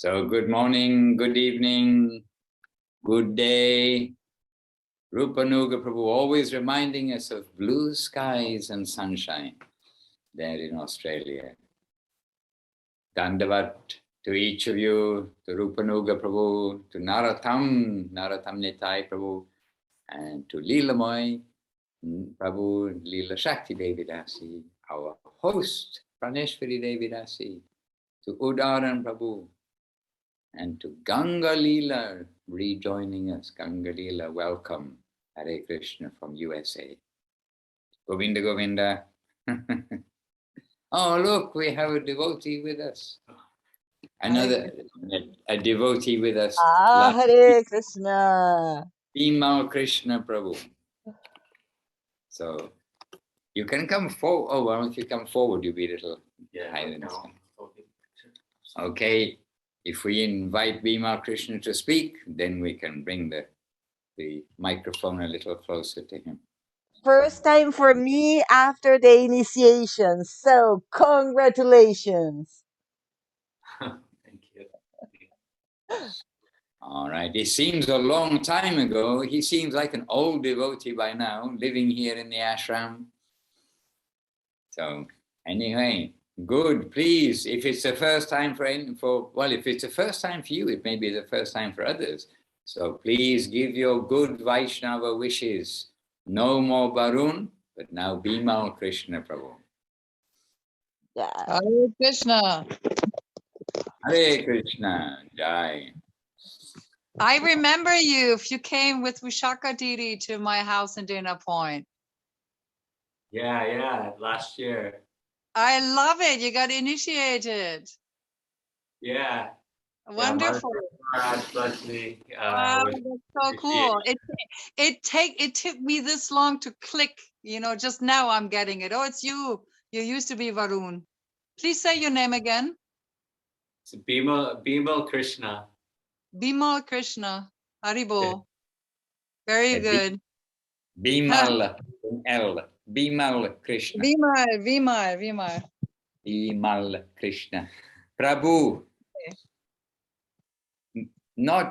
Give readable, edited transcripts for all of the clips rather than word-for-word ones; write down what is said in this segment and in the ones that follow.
So good morning, good evening, good day. Rupanuga Prabhu always reminding us of blue skies and sunshine there in Australia. Dandavat to each of you, to Rupanuga Prabhu, to Narottam Nitai Prabhu, and to Leelamoy Prabhu, Leela Shakti Devi Dasi, our host, Praneshwari Devi Dasi, to Udaran Prabhu, and to Ganga Leela rejoining us. Ganga Leela, welcome. Hare Krishna from USA. Govinda Govinda. Oh, look, we have a devotee with us. Another a devotee with us. Hare Krishna. Bimal Krishna Prabhu. So you can come forward. Oh, well, if you come forward, you'll be a little higher. Okay. If we invite Bimal Krishna to speak, then we can bring the microphone a little closer to him. First time for me after the initiation. So congratulations. Thank you. All right. It seems a long time ago. He seems like an old devotee by now, living here in the ashram. So anyway, good. Please, if it's the first time if it's the first time for you, it may be the first time for others. So please give your good Vaishnava wishes. No more Varun, but now Bimal Krishna Prabhu. Yeah. Hare Krishna. Hare Krishna. Jai. I remember you if you came with Vishaka Didi to my house in Dana Point. Yeah, last year. I love it. You got initiated. Yeah. Wonderful. Maharaj blessed me. Wow, that's so cool. It took me this long to click, just now I'm getting it. Oh, it's you. You used to be Varun. Please say your name again. It's Bimal Krishna. Bimal Krishna. Haribo. Very good. Bimal L. Bimal Krishna. Vimal. Bimal Krishna. Prabhu.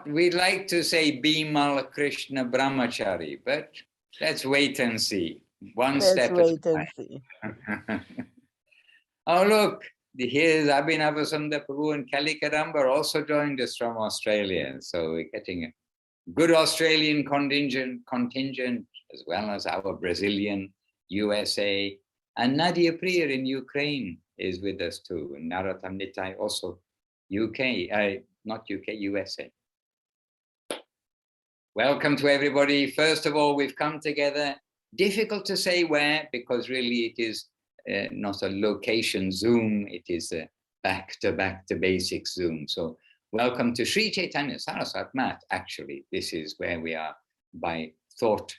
We like to say Bimal Krishna Brahmachari, but let's wait and see. Let's wait and see. Oh, look, here's Abhinava Sundar Prabhu and Kalikadamba also joined us from Australia. So we're getting a good Australian contingent, as well as our Brazilian, USA, and Nadia Priya in Ukraine is with us too. And Narottam Nitai also UK, not UK, USA. Welcome to everybody. First of all, we've come together. Difficult to say where, because really it is not a location Zoom. It is a back-to-back to basics Zoom. So welcome to Sri Chaitanya Saraswat Mat. Actually, this is where we are by thought,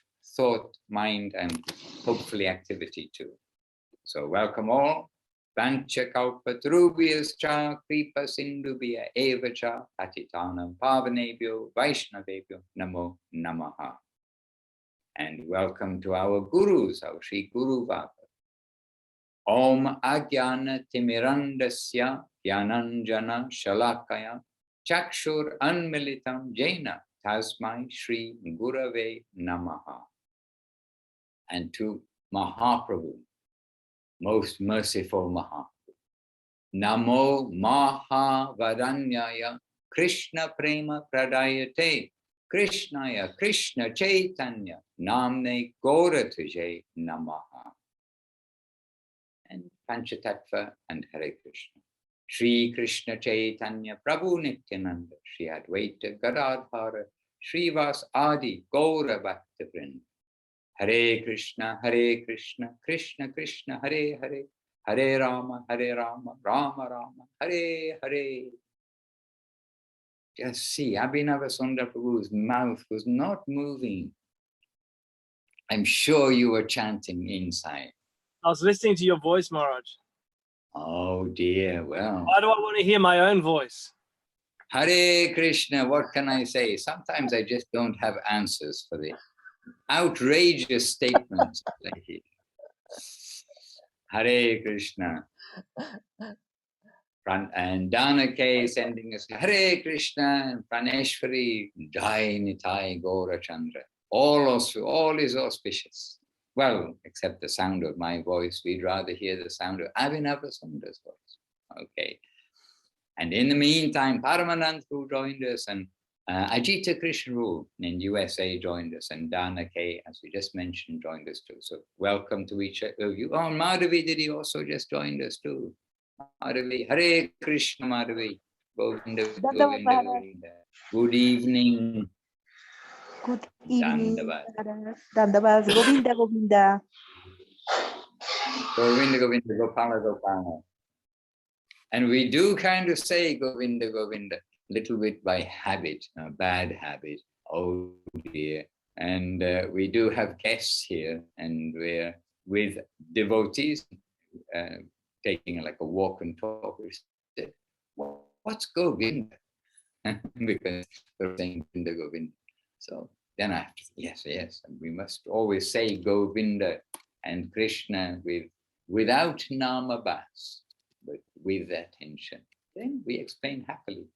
mind, and hopefully activity too. So welcome all. Panchakalpatarubhyascha kripa sindhubhya evacha patitanam pavanebhyo vaishnavebhyo namo namaha. And welcome to our gurus, our Sri Guru Vaka. Om Ajnana Timirandasya Gyananjana Shalakaya Chakshur Anmilitam Jaina Tasmai Shri Gurave Namaha. And to Mahaprabhu, most merciful Mahaprabhu. Namo Mahavaranyaya Krishna Prema Pradayate Krishnaya Krishna Chaitanya Namne Gaurataje Namaha. And Panchatattva and Hare Krishna. Shri Krishna Chaitanya Prabhu Nityananda Shri Advaita Gadadhara Srivas Adi Gaura Bhaktavrinda. Hare Krishna, Krishna Krishna, Hare Hare, Hare Rama, Rama Rama, Hare Hare. Just see, Abhinava Sundar Prabhu's mouth was not moving. I'm sure you were chanting inside. I was listening to your voice, Maharaj. Oh dear, well. Why do I want to hear my own voice? Hare Krishna, what can I say? Sometimes I just don't have answers for the outrageous statements. Hare Krishna. And Dana K sending us Hare Krishna and Praneshwari, Jai Nitai Gaura Chandra. All is auspicious. Well, except the sound of my voice. We'd rather hear the sound of Abhinavasunda's voice. Okay. And in the meantime, Paramanand, who joined us, and Ajita Krishna in USA joined us, and Dana K, as we just mentioned, joined us too. So welcome to each of you. Oh, Madhavi, did he also just joined us too? Madhavi, Hare Krishna, Madhavi. Govinda, Govinda, Govinda. Good evening. Good evening. Dandavad. Dandavad. Govinda, Govinda. Govinda, Govinda, Gopala, Gopala. And we do kind of say Govinda, Govinda, little bit by habit, a bad habit. Oh dear. And we do have guests here, and we're with devotees taking like a walk and talk. We said, what's Govinda? Because they're saying Govinda, Govinda. So then I have to say, yes. And we must always say Govinda and Krishna without namabhas, but with attention. Then we explain happily.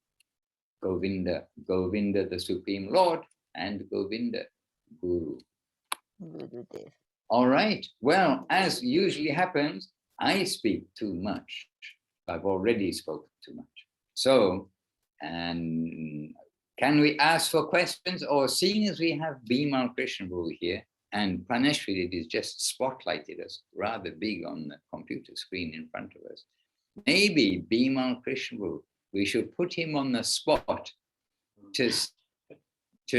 Govinda, Govinda the Supreme Lord, and Govinda, Guru. All right. Well, as usually happens, I speak too much. I've already spoken too much. So, and can we ask for questions? Or seeing as we have Bimal Krishna here, and Praneshwari is just spotlighted us rather big on the computer screen in front of us. Maybe Bimal Krishna, we should put him on the spot to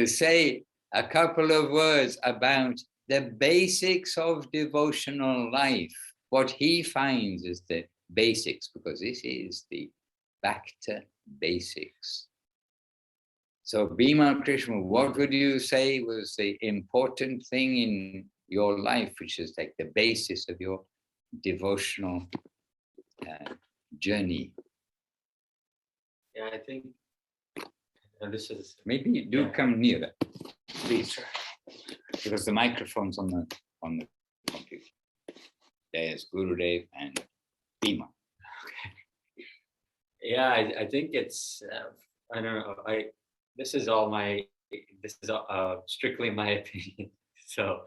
say a couple of words about the basics of devotional life, what he finds is the basics, because this is the back to basics. So Bhima Krishna, what would you say was the important thing in your life, which is like the basis of your devotional journey? Yeah, I think this is... Maybe you do come nearer, please, because the microphone's on the computer. There's Gurudev and Bhima. Okay. Yeah, I think it's, I don't know, this is strictly my opinion. So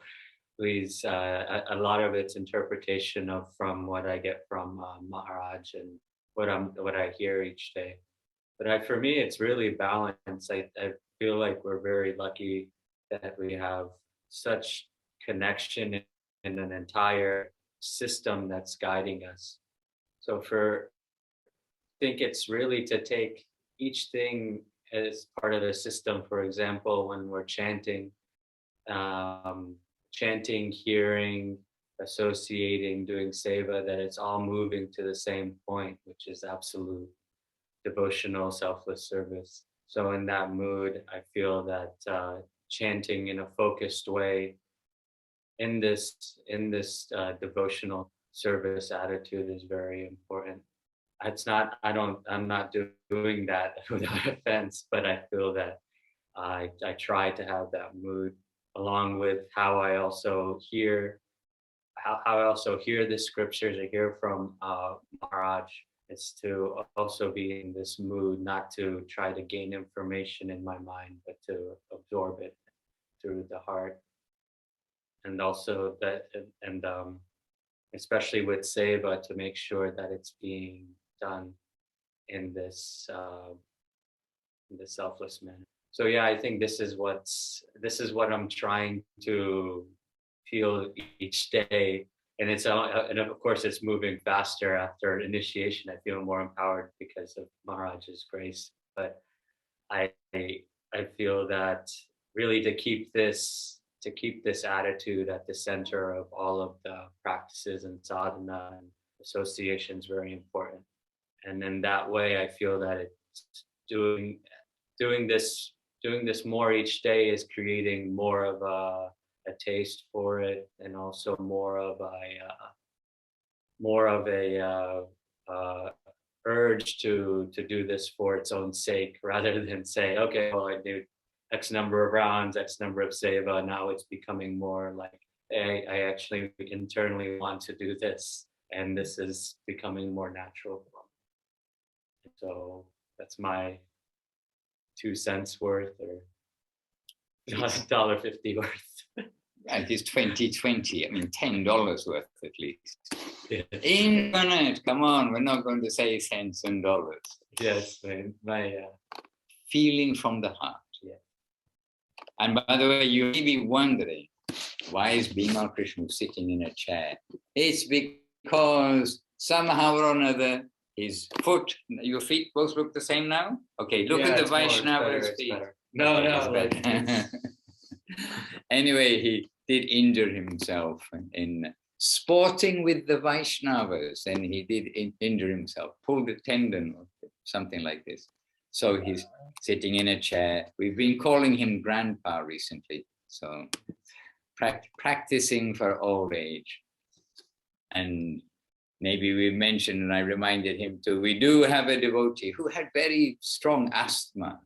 please, a lot of it's interpretation from what I get from Maharaj and what I hear each day. But for me, it's really balance. I feel like we're very lucky that we have such connection in an entire system that's guiding us. So I think it's really to take each thing as part of the system. For example, when we're chanting, hearing, associating, doing seva, that it's all moving to the same point, which is absolute devotional selfless service. So in that mood, I feel that chanting in a focused way in this devotional service attitude is very important. I'm not doing that without offense, but I feel that I try to have that mood, along with how I also hear the scriptures. I hear from Maharaj. It's to also be in this mood, not to try to gain information in my mind, but to absorb it through the heart. And also especially with seva, to make sure that it's being done in this selfless manner. So yeah, I think this is what I'm trying to feel each day. And and of course it's moving faster after initiation. I feel more empowered because of Maharaj's grace. But I feel that really to keep this attitude at the center of all of the practices and sadhana and association is very important. And in that way, I feel that it's doing this more each day is creating more of a taste for it, and also more of a urge to do this for its own sake, rather than say, okay, well, I do X number of rounds, X number of seva. Now it's becoming more like, hey, I actually internally want to do this, and this is becoming more natural. So that's my 2 cents worth, or $1.50 worth. Right, it's 2020. I mean, $10 worth at least. Yes. Infinite. Come on, we're not going to say cents and dollars. Yes, my Feeling from the heart. Yeah. And by the way, you may be wondering, why is Bhima Krishna sitting in a chair? It's because somehow or another, his foot, your feet both look the same now? Okay, look at the Vaishnava's feet. No, Okay, no, it's better. Anyway, he did injure himself in sporting with the Vaishnavas, and he did injure himself, pulled a tendon or something like this. So he's sitting in a chair. We've been calling him Grandpa recently. So practicing for old age. And maybe we mentioned, and I reminded him too, we do have a devotee who had very strong asthma,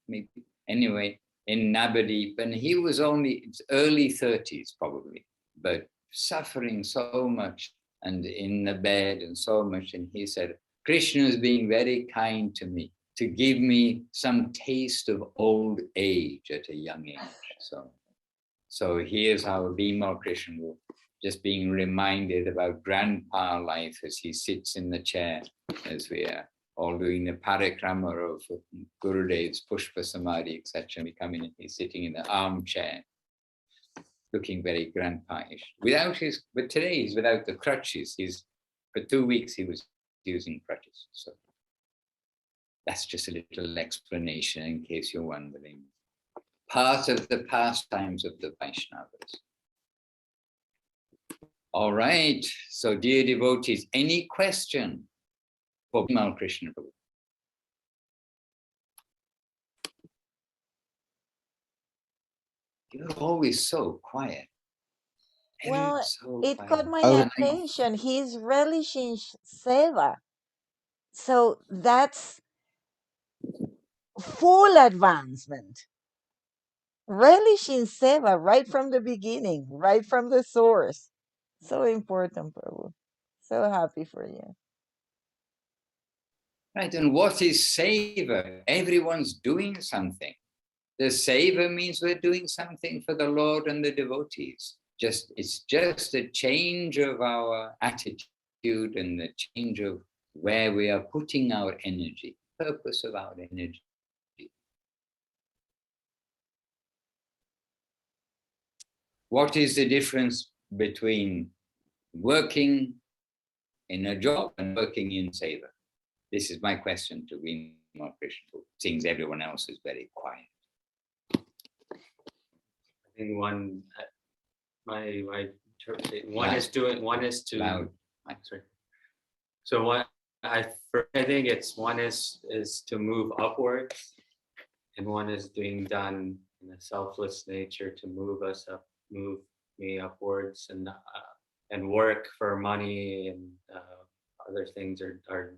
maybe, anyway, in Navadip, and he was only early 30s probably, but suffering so much and in the bed and so much. And he said, Krishna is being very kind to me to give me some taste of old age at a young age. So here's how Bhima Krishna will just being reminded about grandpa life as he sits in the chair, as we are all doing the parikrama of Gurudev's Pushpa Samadhi, etc. We come in and he's sitting in the armchair, looking very grandpa-ish. But today he's without the crutches. For 2 weeks he was using crutches. So that's just a little explanation in case you're wondering. Part of the pastimes of the Vaishnavas. All right, so dear devotees, any question for Bhima Krishna Prabhu? You're always so quiet. Well, So it quiet. caught my I- attention. He's relishing seva. So that's full advancement. Relishing seva right from the beginning, right from the source. So important, Prabhu. So happy for you. Right, and what is seva? Everyone's doing something. The seva means we're doing something for the Lord and the devotees. It's just a change of our attitude and the change of where we are putting our energy, purpose of our energy. What is the difference between working in a job and working in seva? This is my question to Bhima Krishna, who thinks everyone else is very quiet. I think one is to Loud. sorry. So I think it's one is to move upwards, and one is being done in a selfless nature to move me upwards, and work for money and other things are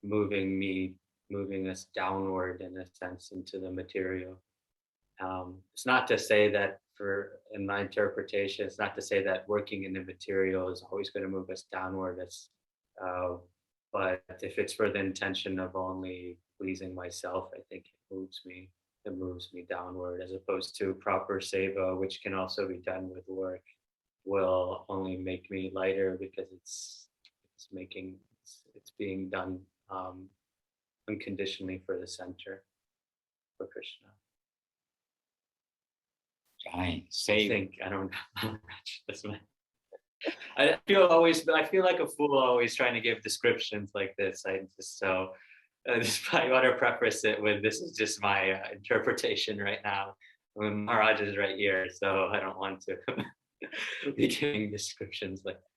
moving us downward in a sense into the material. It's not to say that in my interpretation, it's not to say that working in the material is always going to move us downward. But if it's for the intention of only pleasing myself, I think it moves me downward, as opposed to proper seva, which can also be done with work, will only make me lighter because it's being done unconditionally for the center, for Krishna. I don't know much. I feel like a fool always trying to give descriptions like this. I just probably want to preface it with, this is just my interpretation right now. Maharaj is right here, so I don't want to be giving descriptions like that.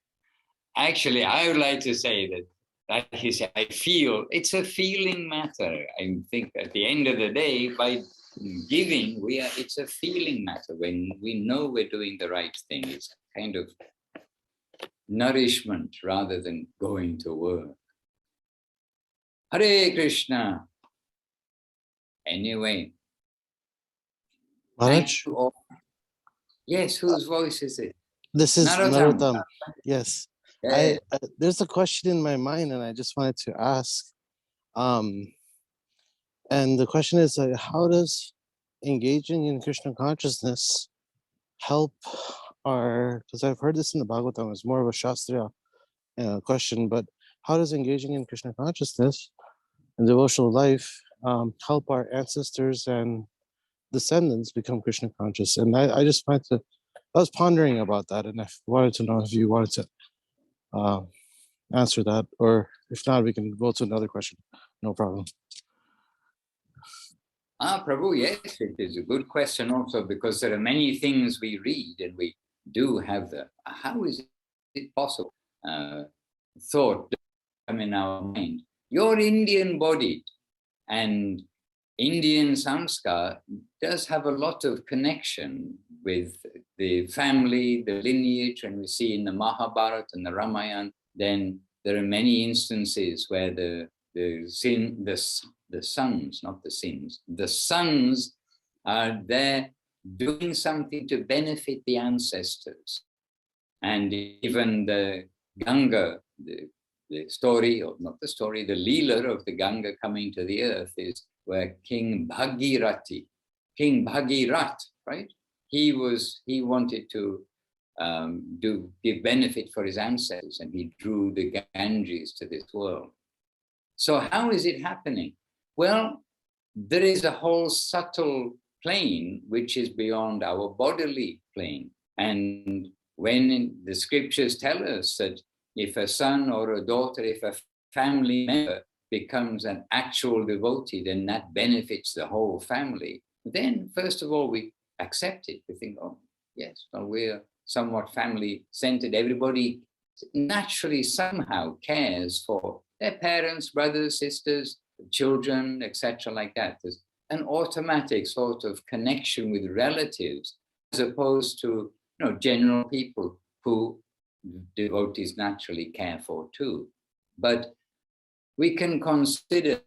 Actually, I would like to say that, like he said, I feel it's a feeling matter. I think at the end of the day, by giving, it's a feeling matter. When we know we're doing the right thing, it's kind of nourishment rather than going to work. Hare Krishna. Anyway. Maharaj? Yes, whose voice is it? This is Narottam. Narottam. Yes. Yeah. There's a question in my mind, and I just wanted to ask. And the question is, how does engaging in Krishna consciousness help our, because I've heard this in the Bhagavatam, it's more of a Shastriya question, but how does engaging in Krishna consciousness and devotional life help our ancestors and descendants become Krishna conscious? And I just find to, I was pondering about that, and I wanted to know if you wanted to answer that, or if not, we can go to another question. No problem. Prabhu, yes, it is a good question also, because there are many things we read and we do have the, how is it possible? Thought come in our mind. You're Indian bodied, and Indian samskar does have a lot of connection with the family, the lineage, and we see in the Mahabharata and the Ramayana, then there are many instances where the sons, not the sins, the sons are there doing something to benefit the ancestors. And even the Ganga, the story, or not the story, the Leela of the Ganga coming to the earth is where King Bhagirath, right? He wanted to give benefit for his ancestors, and he drew the Ganges to this world. So how is it happening? Well, there is a whole subtle plane which is beyond our bodily plane. And when the scriptures tell us that if a son or a daughter, if a family member becomes an actual devotee, then that benefits the whole family. Then, first of all, we accept it. We think, oh, yes, well, we're somewhat family-centered. Everybody naturally somehow cares for their parents, brothers, sisters, children, etc., like that. There's an automatic sort of connection with relatives, as opposed to general people who devotees naturally care for too. But we can consider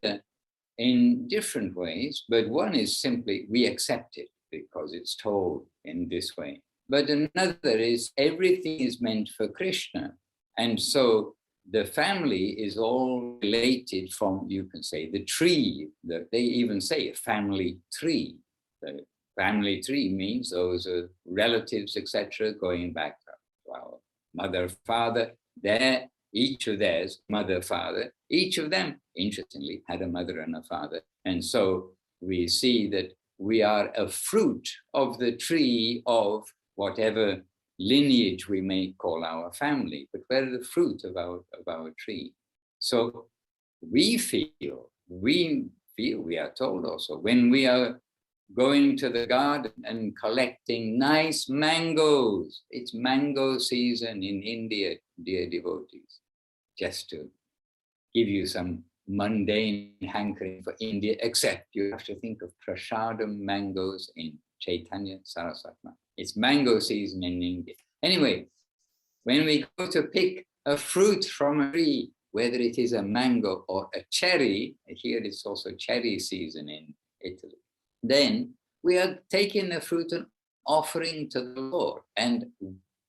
in different ways, but one is simply we accept it because it's told in this way. But another is everything is meant for Krishna. And so the family is all related from, you can say, the tree. They even say a family tree. The family tree means those are relatives, etc., going back to our mother, father. There, each of theirs, mother, father, each of them, interestingly, had a mother and a father. And so we see that we are a fruit of the tree of whatever lineage we may call our family, but we're the fruit of our tree. So we are told also, when we are going to the garden and collecting nice mangoes, it's mango season in India, dear devotees, just to give you some mundane hankering for India, except you have to think of prasadam mangoes in Chaitanya Saraswati. It's mango season in India. Anyway, when we go to pick a fruit from a tree, whether it is a mango or a cherry, here it's also cherry season in Italy, then we are taking the fruit and offering to the Lord. And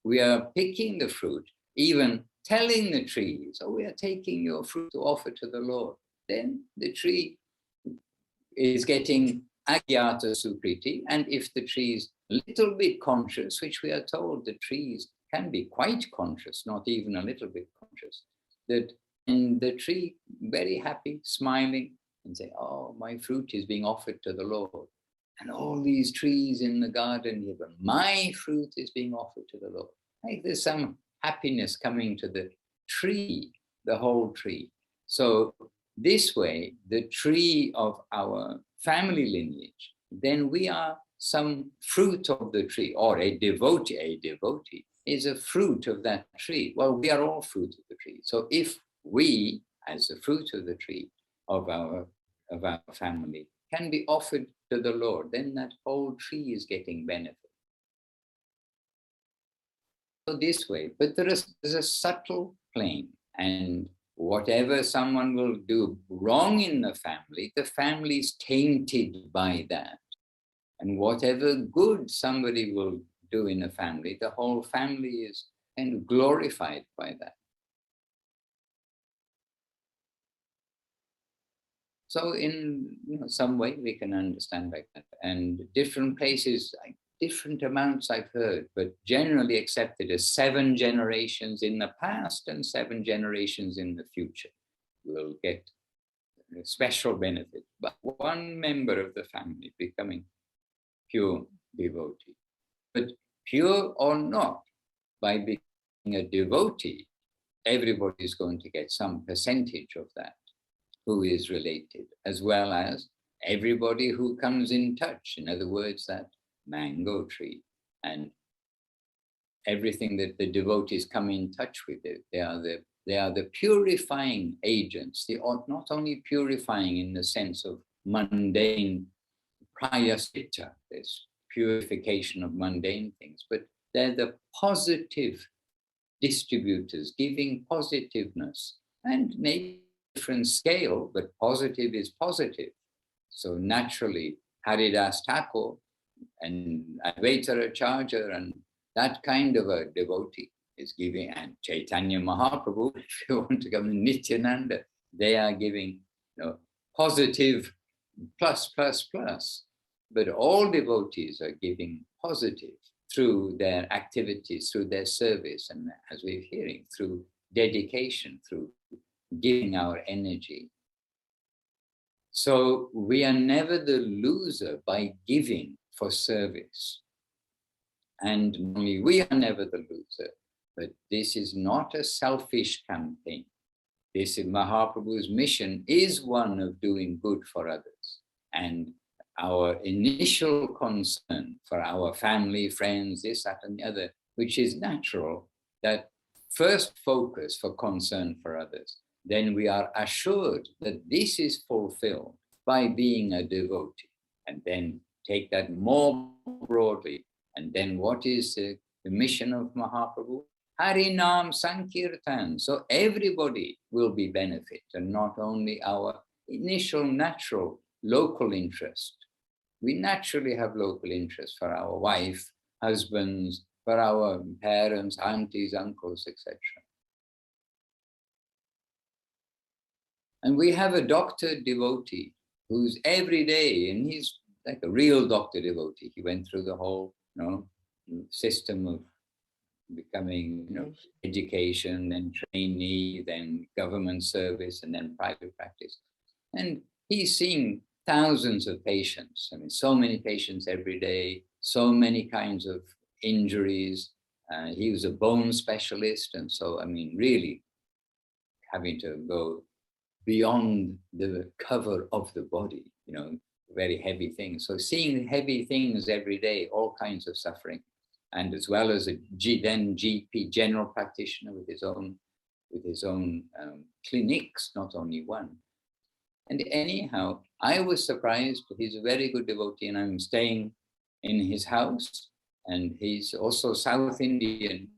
we are picking the fruit, even telling the trees, oh, we are taking your fruit to offer to the Lord. Then the tree is getting agyata sukriti, and if the tree is a little bit conscious, which we are told the trees can be quite conscious, not even a little bit conscious, that and the tree very happy, smiling, and say, oh, my fruit is being offered to the Lord. And all these trees in the garden here, but my fruit is being offered to the Lord. Like there's some happiness coming to the tree, the whole tree. So this way, the tree of our family lineage, then we are some fruit of the tree, or a devotee is a fruit of that tree. Well, we are all fruit of the tree. So if we, as the fruit of the tree of our family, can be offered to the Lord, then that whole tree is getting benefit. So this way, but there's a subtle plane, and whatever someone will do wrong in the family is tainted by that. And whatever good somebody will do in a family, the whole family is kind of glorified by that. So in some way we can understand like that. And different places, like different amounts I've heard, but generally accepted as 7 generations in the past and 7 generations in the future will get a special benefit. But one member of the family becoming pure devotee. But pure or not, by being a devotee, everybody is going to get some percentage of that who is related, as well as everybody who comes in touch. In other words, that mango tree and everything that the devotees come in touch with, they are the purifying agents. They are not only purifying in the sense of mundane prayasita, this purification of mundane things, but they're the positive distributors, giving positiveness, and maybe different scale, but positive is positive. So naturally, Haridas Thakur and Advaita Acharya and that kind of a devotee is giving, and Chaitanya Mahaprabhu, if you want to come, Nityananda, they are giving positive plus, plus, plus. But all devotees are giving positive through their activities, through their service, and as we're hearing, through dedication, through giving our energy. So we are never the loser by giving for service. And only we are never the loser, but this is not a selfish campaign. This is Mahaprabhu's mission is one of doing good for others. And our initial concern for our family, friends, this, that, and the other, which is natural, that first focus for concern for others, then we are assured that this is fulfilled by being a devotee. And then take that more broadly. And then what is the mission of Mahaprabhu? Harinam Sankirtan. So everybody will be benefit, and not only our initial natural local interest. We naturally have local interest for our wife, husbands, for our parents, aunties, uncles, etc. And we have a doctor devotee who's every day, and he's like a real doctor devotee. He went through the whole system of becoming education, then trainee, then government service, and then private practice. And he's seeing thousands of patients. I mean, so many patients every day, so many kinds of injuries. He was a bone specialist. And so, I mean, really having to go beyond the cover of the body, very heavy things. So seeing heavy things every day, all kinds of suffering. And as well as a then GP, general practitioner with his own clinics, not only one. And anyhow, I was surprised. He's a very good devotee, and I'm staying in his house. And he's also South Indian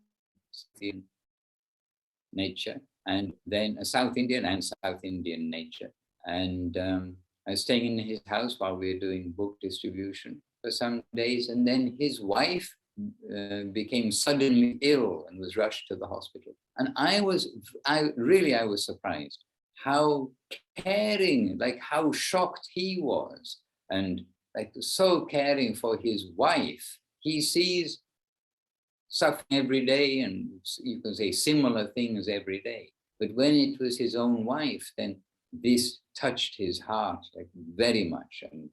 nature, and then a South Indian nature. And I was staying in his house while we were doing book distribution for some days. And then his wife became suddenly ill and was rushed to the hospital. And I was surprised how caring, like how shocked he was, and like so caring for his wife. He sees suffering every day, and you can say similar things every day. But when it was his own wife, then this touched his heart like very much, and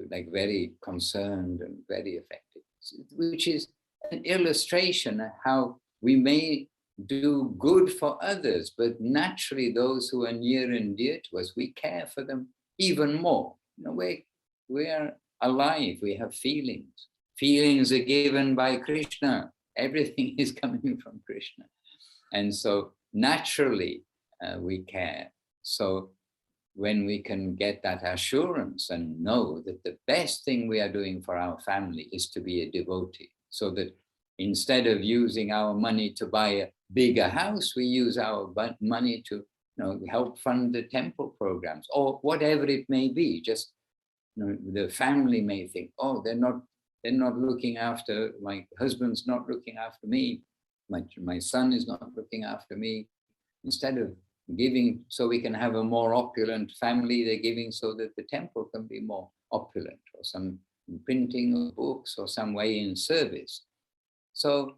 like very concerned and very affected, which is an illustration of how we may do good for others, but naturally those who are near and dear to us, we care for them even more. We are alive, we have feelings. Feelings are given by Krishna. Everything is coming from Krishna. And so naturally we care. So when we can get that assurance and know that the best thing we are doing for our family is to be a devotee, so that instead of using our money to buy a bigger house, we use our money to help fund the temple programs or whatever it may be. Just the family may think, oh, they're not looking after, my husband's not looking after me, my son is not looking after me. Instead of giving so we can have a more opulent family. They're giving so that the temple can be more opulent, or some printing of books, or some way in service. So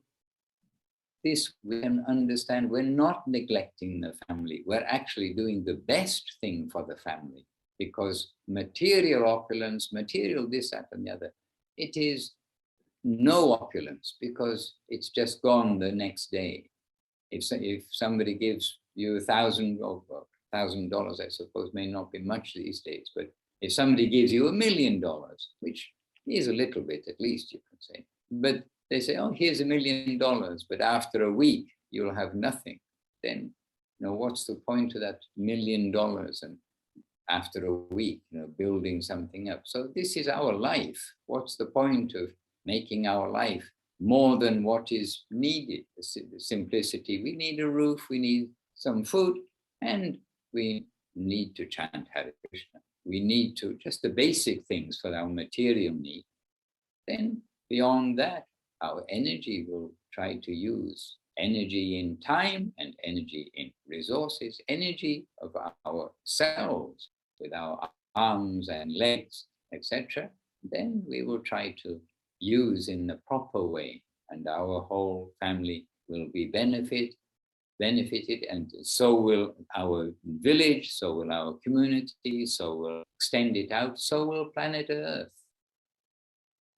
this we can understand. We're not neglecting the family. We're actually doing the best thing for the family, because material opulence, material this, that, and the other, it is no opulence, because it's just gone the next day. If somebody gives you $1,000 or $1,000, I suppose may not be much these days, but if somebody gives you $1 million, which is a little bit, at least you can say, but they say, oh, here's $1 million, but after a week you'll have nothing. Then, what's the point of that $1 million? And after a week, building something up. So this is our life. What's the point of making our life more than what is needed? The simplicity. We need a roof, we need some food, and we need to chant Hare Krishna. We need to, just the basic things for our material need. Then beyond that, our energy will try to use energy in time and energy in resources, energy of ourselves with our arms and legs, etc. Then we will try to use in the proper way, and our whole family will be benefited, and so will our village, so will our community, so will extend it out, so will planet Earth.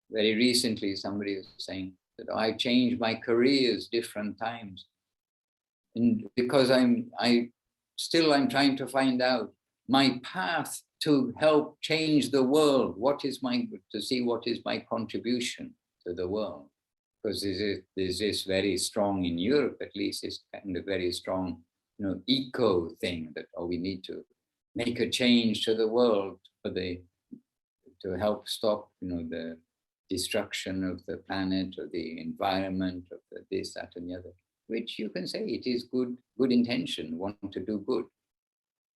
Very recently, somebody was saying that I changed my careers different times, and because I'm trying to find out my path to help change the world. To see what is my contribution to the world. Because there's this very strong, in Europe at least, this kind of very strong, eco thing that, we need to make a change to the world to help stop, the destruction of the planet or the environment, of this, that, and the other, which you can say it is good intention, want to do good.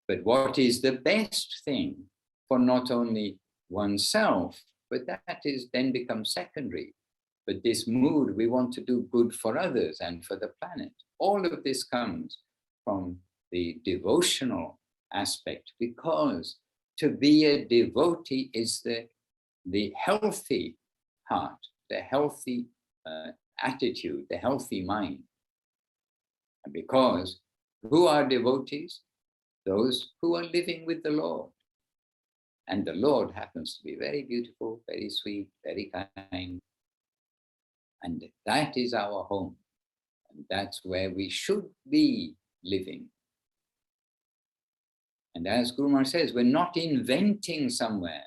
But what is the best thing for not only oneself, but that is then becomes secondary. But this mood, we want to do good for others and for the planet. All of this comes from the devotional aspect, because to be a devotee is the healthy heart, the healthy attitude, the healthy mind. And because who are devotees? Those who are living with the Lord. And the Lord happens to be very beautiful, very sweet, very kind. And that is our home. And that's where we should be living. And as Guru Maharaj says, we're not inventing somewhere.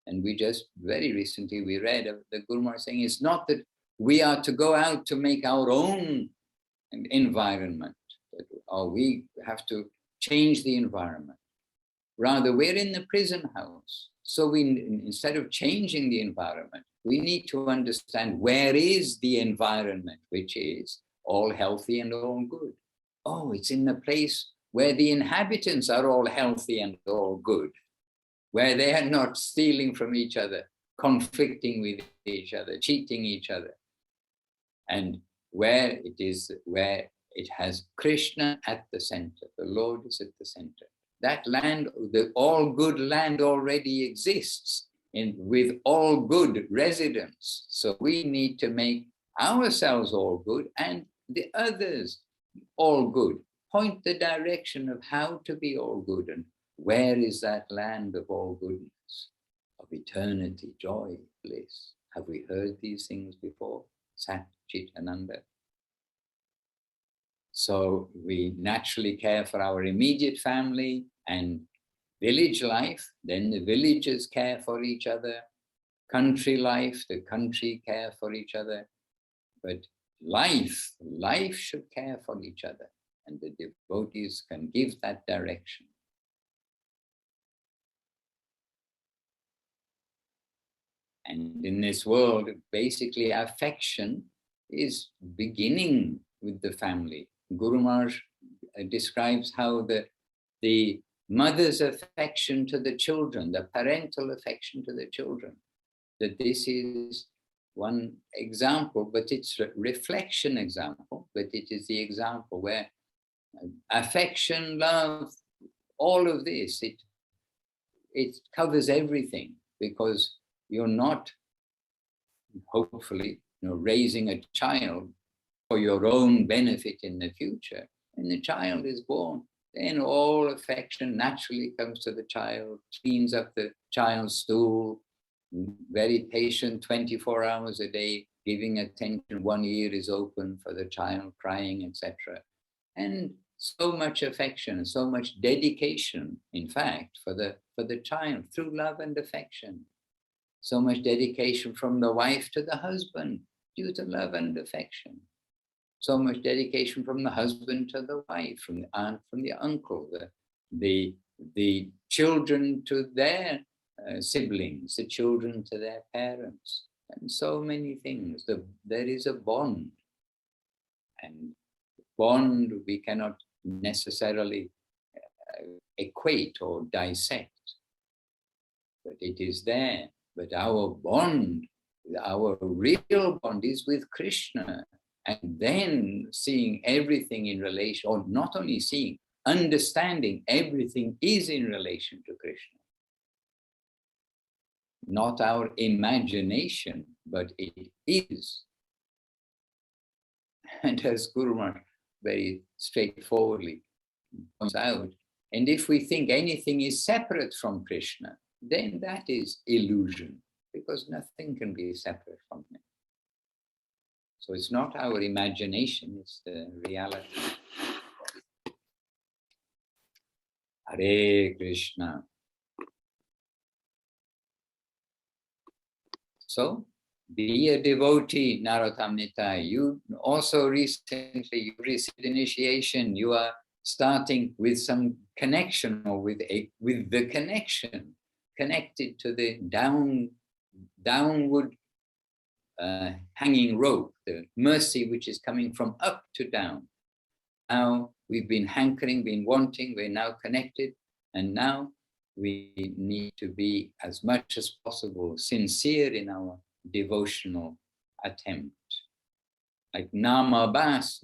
And we just, very recently, we read of the Guru Maharaj saying, it's not that we are to go out to make our own environment, or we have to change the environment. Rather, we're in the prison house. So instead of changing the environment, we need to understand where is the environment, which is all healthy and all good. Oh, it's in the place where the inhabitants are all healthy and all good, where they are not stealing from each other, conflicting with each other, cheating each other. And where it has Krishna at the center, the Lord is at the center. That land, the all good land already exists with all good residents. So we need to make ourselves all good and the others all good. Point the direction of how to be all good, and where is that land of all goodness, of eternity, joy, bliss. Have we heard these things before? Sat Chit Ananda. So we naturally care for our immediate family and village life, then the villagers care for each other, country life, the country care for each other, but life should care for each other, and the devotees can give that direction. And in this world, basically affection is beginning with the family. Guru Maharaj describes how the mother's affection to the children, the parental affection to the children, that this is one example, but it's a reflection example, but it is the example where affection, love, all of this, it covers everything, because you're not, hopefully, raising a child for your own benefit in the future. When the child is born, then all affection naturally comes to the child, cleans up the child's stool, very patient 24 hours a day, giving attention. One ear is open for the child crying, etc. And so much affection, so much dedication, in fact, for the child through love and affection. So much dedication from the wife to the husband due to love and affection. So much dedication from the husband to the wife, from the aunt, from the uncle, the children to their siblings, the children to their parents, and so many things. There is a bond, and bond we cannot necessarily equate or dissect, but it is there. But our bond, our real bond, is with Krishna, and then seeing everything in relation, or not only seeing, understanding everything is in relation to Krishna. Not our imagination, but it is. And as Guru Maharaj very straightforwardly points out, and if we think anything is separate from Krishna, then that is illusion, because nothing can be separate from him. So it's not our imagination, it's the reality. Hare Krishna. So, be a devotee, Narottam Nitai. You also recently you received initiation. You are starting with some connection, or with the connection, connected to the downward hanging rope, the mercy which is coming from up to down. Now we've been hankering, been wanting, we're now connected, and now we need to be as much as possible sincere in our devotional attempt. Like namabas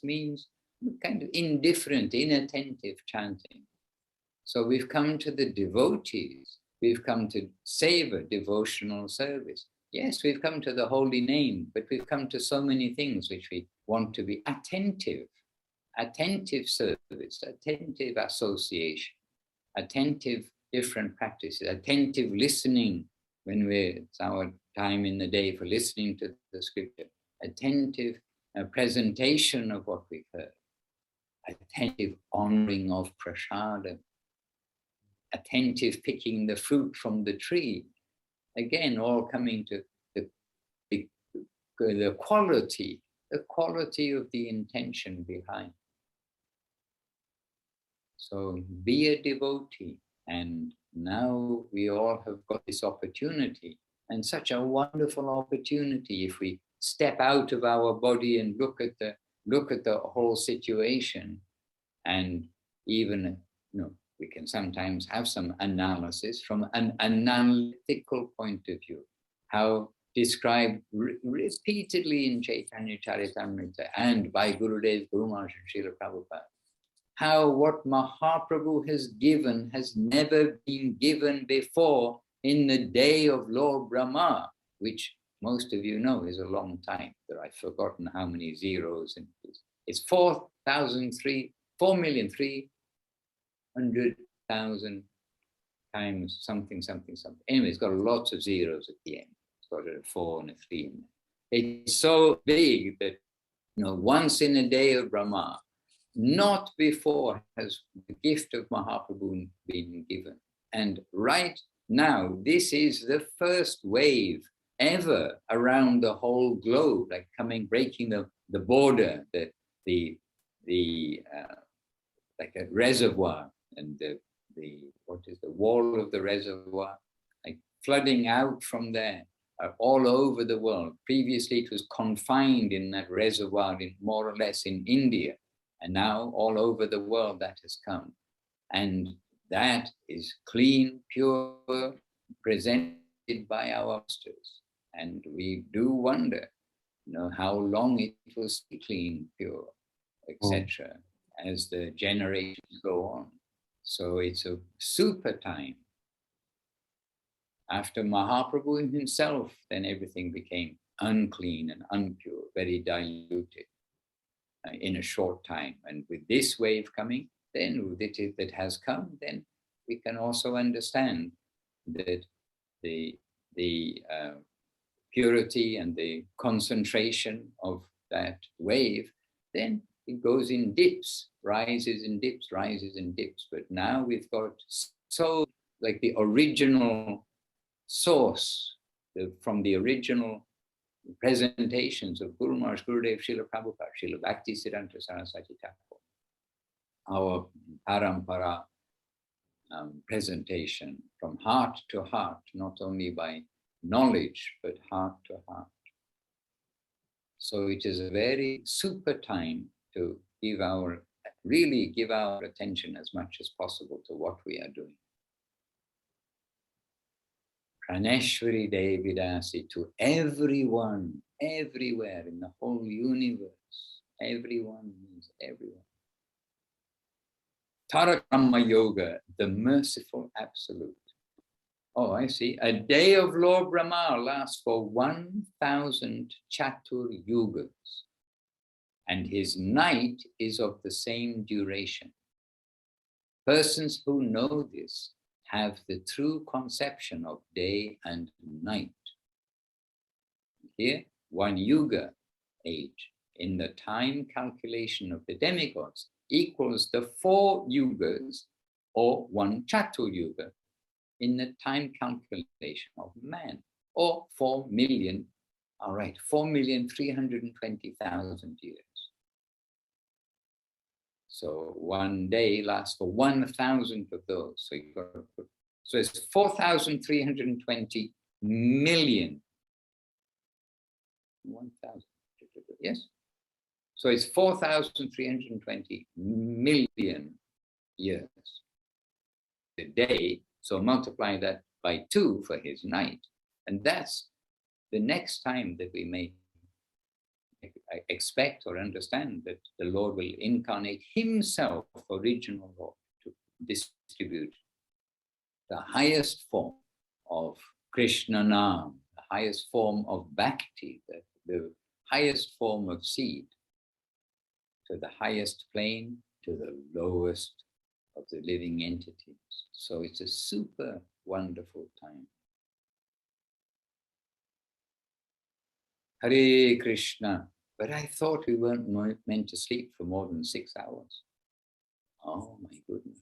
means kind of indifferent, inattentive chanting. So we've come to the devotees, we've come to savor devotional service. Yes, we've come to the holy name, but we've come to so many things which we want to be attentive service, attentive association, attentive different practices, attentive listening when it's our time in the day for listening to the scripture, attentive presentation of what we've heard, attentive honoring of prasada, attentive picking the fruit from the tree. Again, all coming to the quality of the intention behind. So be a devotee. And now we all have got this opportunity, and such a wonderful opportunity if we step out of our body and look at the whole situation. And even, we can sometimes have some analysis from an analytical point of view, how described repeatedly in Chaitanya Charitamrita and by Gurudev, Guru Maharaj and Srila Prabhupada, how what Mahaprabhu has given has never been given before in the day of Lord Brahma, which most of you know is a long time. That I've forgotten how many zeros in this. It's 4,300,000 times something. Anyway, it's got lots of zeros at the end. It's got a 4 and a 3 in there. It's so big that, once in a day of Brahma, not before has the gift of Mahaprabhu been given. And right now, this is the first wave ever around the whole globe, like breaking the border, like a reservoir, and the wall of the reservoir, like flooding out from there all over the world. Previously, it was confined in that reservoir, more or less in India. And now all over the world that has come. And that is clean, pure, presented by our masters. And we do wonder, how long it will stay clean, pure, etc. as the generations go on. So it's a super time. After Mahaprabhu himself, then everything became unclean and impure, very diluted in a short time. And with this wave coming, then with it that has come, then we can also understand that the purity and the concentration of that wave, then it goes in dips, rises and dips, rises and dips. But now we've got so like the original source from the original presentations of Guru Maharaj, Gurudev, Srila Prabhupada, Srila Bhakti Siddhanta Saraswati Thakur, our parampara presentation from heart to heart, not only by knowledge, but heart to heart. So it is a very super time to really give our attention as much as possible to what we are doing. Praneshwari Devi Dasi, to everyone, everywhere in the whole universe. Everyone means everyone. Tarakama Yoga, the merciful absolute. Oh, I see. A day of Lord Brahma lasts for 1,000 Chatur Yugas, and his night is of the same duration. Persons who know this have the true conception of day and night. Here, 1 yuga age in the time calculation of the demigods equals the 4 yugas or 1 Chatur Yuga in the time calculation of man, or 4,320,000 years. So 1 day lasts for 1,000 of those. So it's 4,320 million. 1,000, yes? So it's 4,320 million years. A day, so multiply that by 2 for his night. And that's the next time that we may expect or understand that the Lord will incarnate himself, original Lord, to distribute the highest form of Krishna Nam, the highest form of Bhakti, the highest form of seed, to the highest plane, to the lowest of the living entities. So it's a super wonderful time. Hare Krishna. But I thought we weren't meant to sleep for more than 6 hours. Oh my goodness.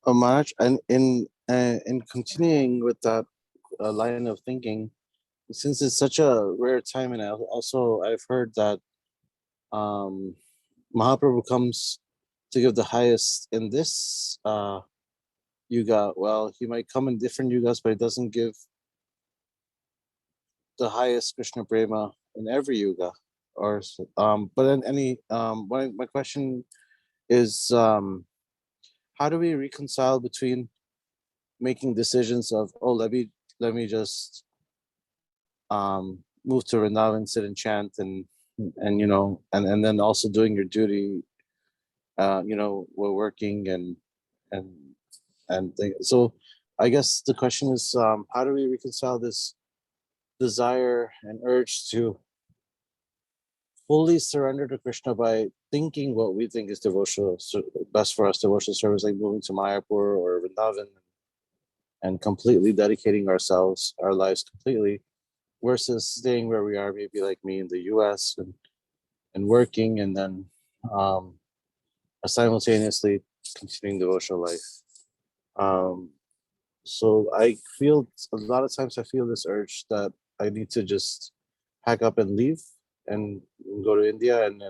Maharaj, and in continuing with that line of thinking, since it's such a rare time, and I've heard that Mahaprabhu comes to give the highest in this yuga. Well, he might come in different yugas, but he doesn't give the highest Krishna Prema in every yuga. Or but in any my question is, how do we reconcile between making decisions of, oh, let me just move to Vrindavan, sit and chant, and then also doing your duty, we're working and so I guess the question is, how do we reconcile this desire and urge to fully surrender to Krishna by thinking what we think is devotional, best for us, devotional service, like moving to Mayapur or Vrindavan, and completely dedicating ourselves, our lives completely, versus staying where we are, maybe like me in the US, and working, and then simultaneously continuing devotional life. So I feel a lot of times I feel this urge that I need to just pack up and leave and go to India and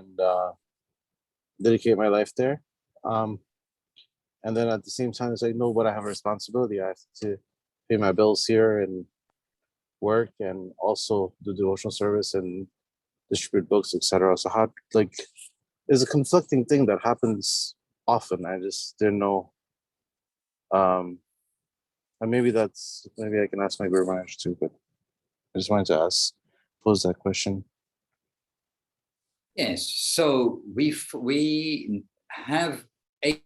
dedicate my life there. And then at the same time, it's like, no, but I have a responsibility. I have to pay my bills here and work, and also do devotional service and distribute books, etc. So how, like, there's a conflicting thing that happens often. I just didn't know. And maybe I can ask my Guru Maharaj too, but I just wanted to pose that question. Yes, so we have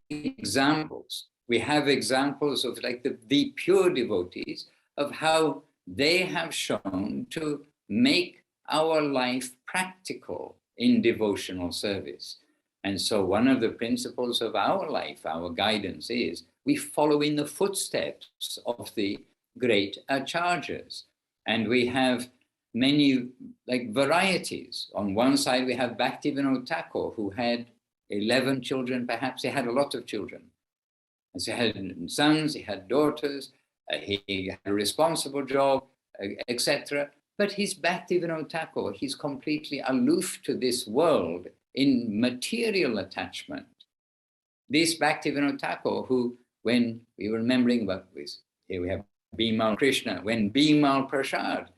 examples. We have examples of like the pure devotees of how they have shown to make our life practical in devotional service. And so one of the principles of our life, our guidance is we follow in the footsteps of the great acharyas. And we have many like varieties. On one side, we have Bhaktivinoda Thakur, who had 11 children, perhaps. He had a lot of children. And so he had sons, he had daughters, he had a responsible job, etc. But he's Bhaktivinoda Thakur. He's completely aloof to this world in material attachment. This Bhaktivinoda Thakur, who, when we were remembering about this, here we have Bimal Krishna, when Bimal Prasad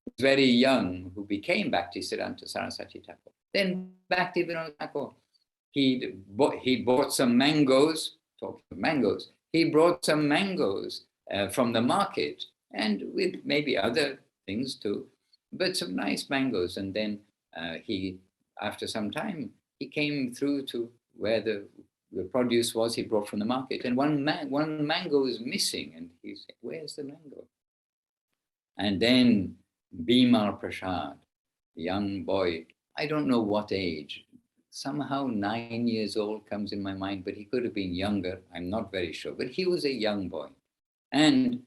was very young, who became Bhaktisiddhanta Saraswati Thakur. Then Bhaktivinoda Thakur, he bought some mangoes, talking of mangoes, he brought some mangoes from the market, and with maybe other things too, but some nice mangoes. And then after some time, he came through to where the produce was he brought from the market, and one mango is missing, and he said, "Where's the mango?" And then Bimal Prasad, the young boy, I don't know what age, somehow 9 years old comes in my mind, but he could have been younger, I'm not very sure, but he was a young boy. And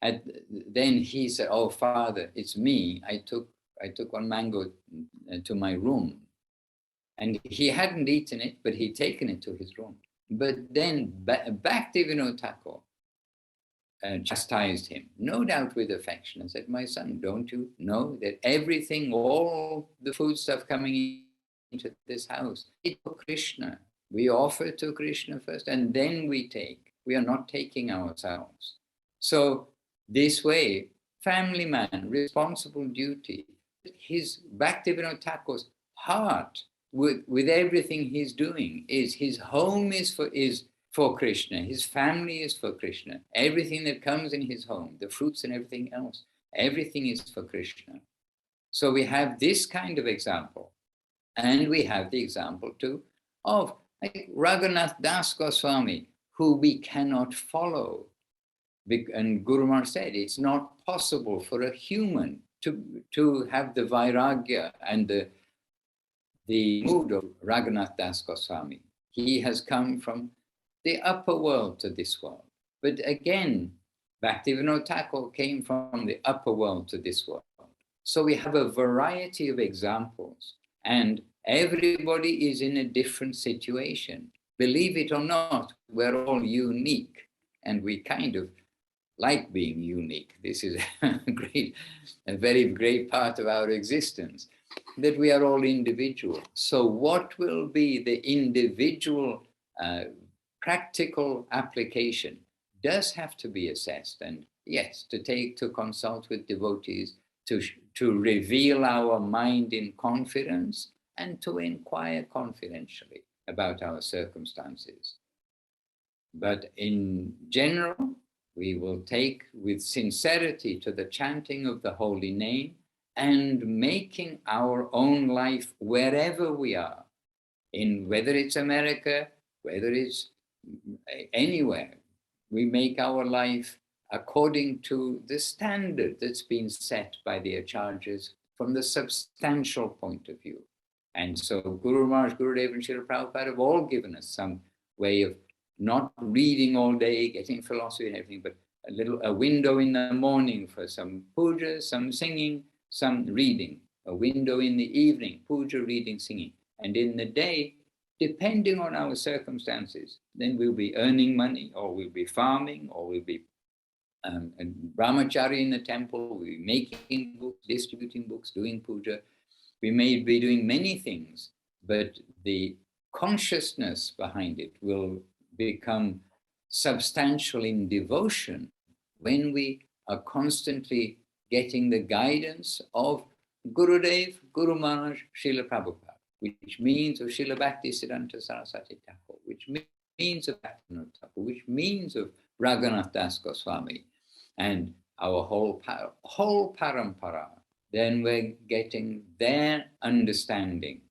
then he said, "Oh, Father, it's me. I took one mango to my room." And he hadn't eaten it, but he'd taken it to his room. But then Bhaktivinoda Thakur chastised him, no doubt with affection, and said, "My son, don't you know that everything, all the food stuff coming into this house, it's for Krishna. We offer to Krishna first, and then we take. We are not taking ourselves." So this way, family man, responsible duty, his Bhaktivinoda Thakur's heart with everything he's doing is his home is for Krishna, his family is for Krishna, everything that comes in his home, the fruits and everything else, everything is for Krishna. So we have this kind of example, and we have the example too of like Raghunath Das Goswami, who we cannot follow. And Guru Maharaj said it's not possible for a human to have the vairagya and the mood of Raghunath Das Goswami. He has come from the upper world to this world. But again, Bhaktivinoda Thakur came from the upper world to this world. So we have a variety of examples, and everybody is in a different situation. Believe it or not, we're all unique, and we kind of like being unique. This is a very great part of our existence, that we are all individual. So what will be the individual practical application does have to be assessed, and yes, to consult with devotees, to reveal our mind in confidence, and to inquire confidentially about our circumstances. But in general, we will take with sincerity to the chanting of the holy name and making our own life wherever we are, in whether it's America, whether it's anywhere, we make our life according to the standard that's been set by the acharyas from the substantial point of view. And so Guru Maharaj, Gurudev and Srila Prabhupada have all given us some way of not reading all day, getting philosophy and everything, but a window in the morning for some puja, some singing, some reading, a window in the evening, puja, reading, singing. And in the day, depending on our circumstances, then we'll be earning money, or we'll be farming, or we'll be a brahmachari in the temple, we'll be making books, distributing books, doing puja. We may be doing many things, but the consciousness behind it will become substantial in devotion when we are constantly getting the guidance of Gurudev, Guru Maharaj, Srila Prabhupada, which means of Srila Bhaktisiddhanta Saraswati Thakur, which means of Bhaktivinoda Thakur, which means of Raghunath Das Goswami, and our whole parampara. Then we're getting their understanding,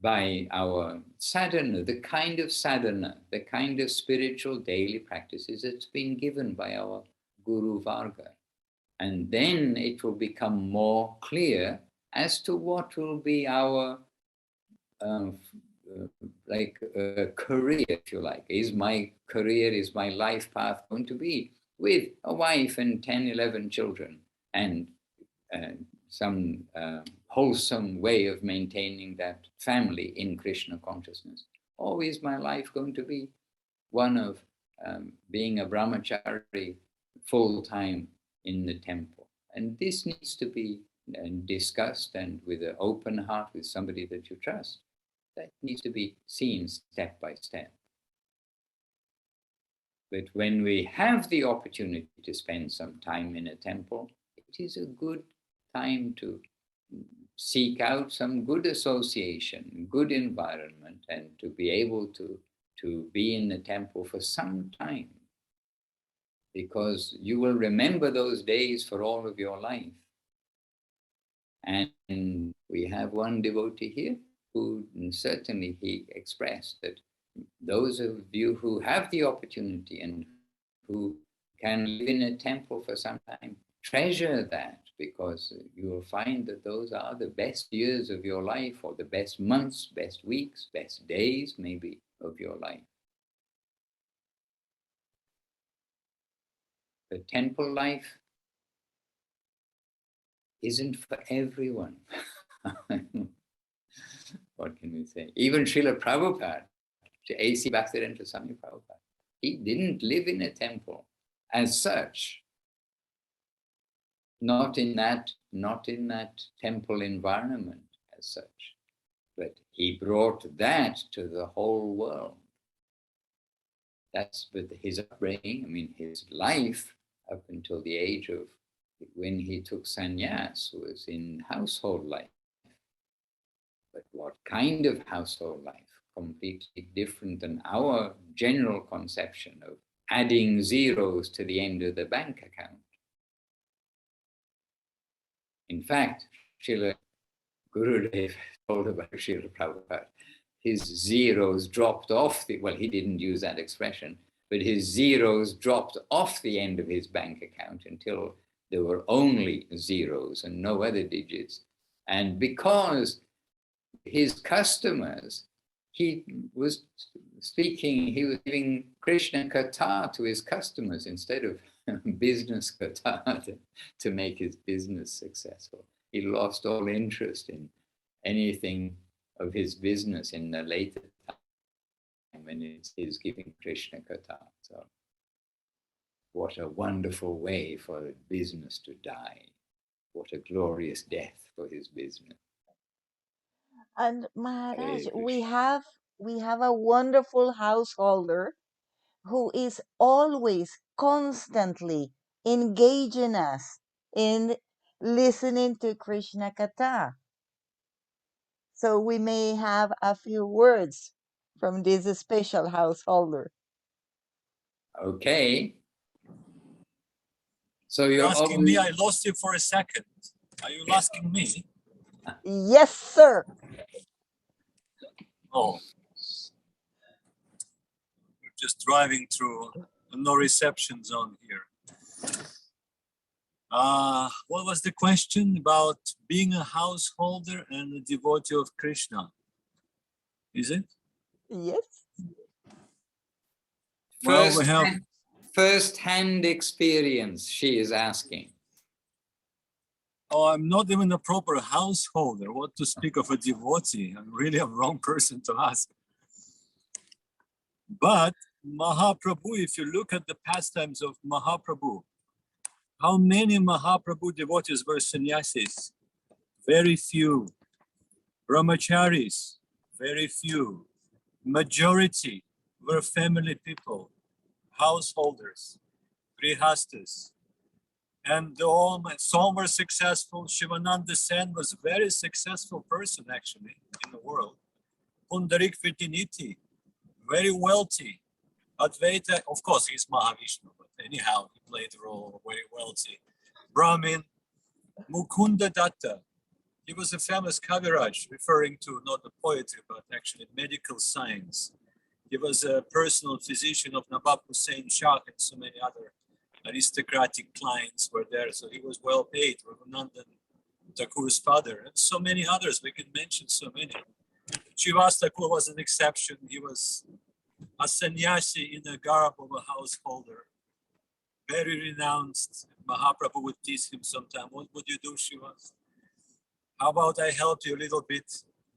by our sadhana, the kind of sadhana, the kind of spiritual daily practices that's been given by our Guru Varga. And then it will become more clear as to what will be our career, if you like. Is my career, is my life path going to be with a wife and 10, 11 children and some wholesome way of maintaining that family in Krishna consciousness? Or is my life going to be one of being a brahmachari full-time in the temple? And this needs to be discussed, and with an open heart with somebody that you trust. That needs to be seen step by step. But when we have the opportunity to spend some time in a temple, it is a good time to seek out some good association, good environment, and to be able to be in the temple for some time. Because you will remember those days for all of your life. And we have one devotee here who certainly he expressed that those of you who have the opportunity and who can live in a temple for some time, treasure that, because you will find that those are the best years of your life, or the best months, best weeks, best days maybe of your life. The temple life isn't for everyone. What can we say? Even Srila Prabhupada, A.C. Bhaktivedanta Swami Prabhupada, he didn't live in a temple as such. Not in that temple environment as such. But he brought that to the whole world. That's with his upbringing, I mean, his life up until the age of when he took sannyas was in household life. But what kind of household life? Completely different than our general conception of adding zeros to the end of the bank account. In fact, Srila Gurudev told about Srila Prabhupada, his zeros dropped off he didn't use that expression, but his zeros dropped off the end of his bank account until there were only zeros and no other digits. And because his customers, he was giving Krishna Katha to his customers instead of business Katha to make his business successful. He lost all interest in anything of his business in the later time when he's giving Krishna Katha. So, what a wonderful way for business to die. What a glorious death for his business. And Maharaj, Hare we Krishna. have a wonderful householder who is always constantly engaging us in listening to Krishna Katha. So we may have a few words from this special householder. Okay. So You're you're asking me? always... I lost you for a second. Are you asking me? Yes, sir. Oh, we're just driving through a no reception zone here. What was the question about being a householder and a devotee of Krishna? Is it? Yes. Well, we have... First-hand experience, she is asking. Oh, I'm not even a proper householder. What to speak of a devotee? I'm really a wrong person to ask. But Mahaprabhu, if you look at the pastimes of Mahaprabhu, how many Mahaprabhu devotees were sannyasis? Very few. Brahmacharis, very few. Majority were family people, householders, grihastas. And some were successful. Shivananda Sen was a very successful person actually in the world. Pundarik Vitiniti, very wealthy. Advaita, of course, he's Mahavishnu, but anyhow, he played the role of very wealthy. Brahmin, Mukunda Datta, He was a famous Kaviraj, referring to not the poetry, but actually medical science. He was a personal physician of Nawab Hussain Shah, and so many other aristocratic clients were there. So he was well paid. Raghunandan Thakur's father, and so many others. We can mention so many. Srivas Thakur was an exception. He was a sannyasi in the garb of a householder. Very renounced. Mahaprabhu would tease him sometime. What would you do, Srivas? How about I help you a little bit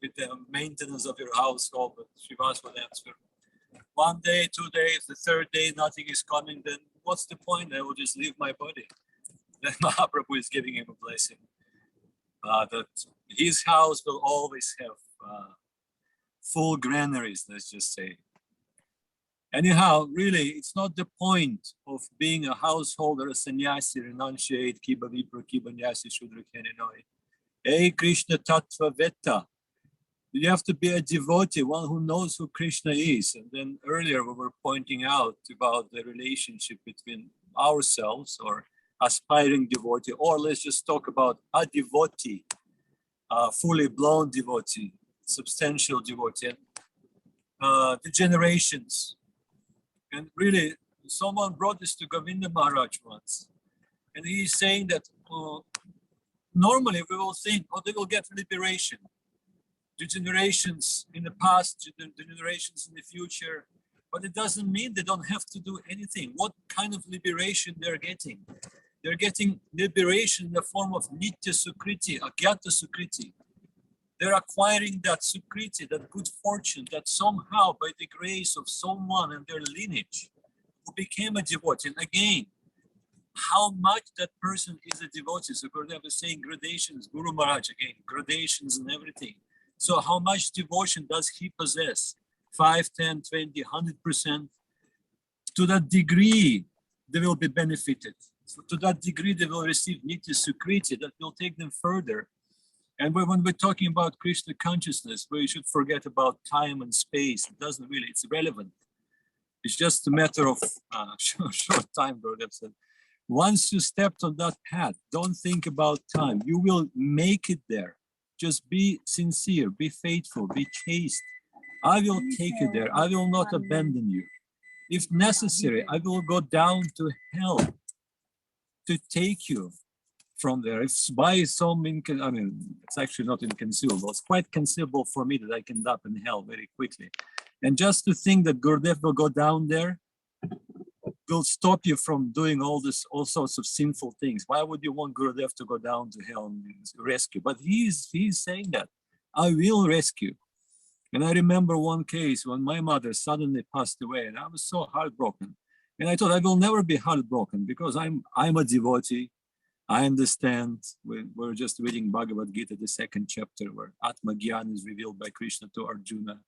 with the maintenance of your household? But Srivas would answer, 1 day, 2 days, the third day, nothing is coming, then what's the point? I will just leave my body. Then Mahaprabhu is giving him a blessing. That his house will always have full granaries, let's just say. Anyhow, really, it's not the point of being a householder, a sannyasi, renunciate, kiba vipra, kiba nyasi, shudra keninoi. Hey, Krishna Tattva Vetta. You have to be a devotee, one who knows who Krishna is. And then earlier we were pointing out about the relationship between ourselves or aspiring devotee, or let's just talk about a devotee, a fully blown devotee, substantial devotee, the generations. And really, someone brought this to Govinda Maharaj once. And he's saying that normally we will think, oh, they will get liberation. The generations in the past, the generations in the future, but it doesn't mean they don't have to do anything. What kind of liberation they're getting? They're getting liberation in the form of Nitya Sukriti, Agyata Sukriti. They're acquiring that Sukriti, that good fortune, that somehow by the grace of someone and their lineage who became a devotee. And again, how much that person is a devotee. So Gurudev was saying gradations, Guru Maharaj again, gradations and everything. So how much devotion does he possess? 5, 10, 20, 100%. To that degree, they will be benefited. So to that degree, they will receive Nitya Sukriti that will take them further. And when we're talking about Krishna consciousness, we should forget about time and space. It doesn't really, it's irrelevant. It's just a matter of short time, Gurudev said. Once you stepped on that path, don't think about time. You will make it there. Just be sincere, be faithful, be chaste. I will take you there. I will not abandon you. If necessary, I will go down to hell to take you from there. If by some, it's actually not inconceivable. It's quite conceivable for me that I can end up in hell very quickly. And just to think that Gurudev will go down there will stop you from doing all sorts of sinful things. Why would you want Gurudev to go down to hell and rescue? But he's saying that I will rescue. And I remember one case when my mother suddenly passed away, and I was so heartbroken. And I thought I will never be heartbroken because I'm a devotee. I understand. We're just reading Bhagavad Gita, the 2nd chapter, where Atma Gyan is revealed by Krishna to Arjuna.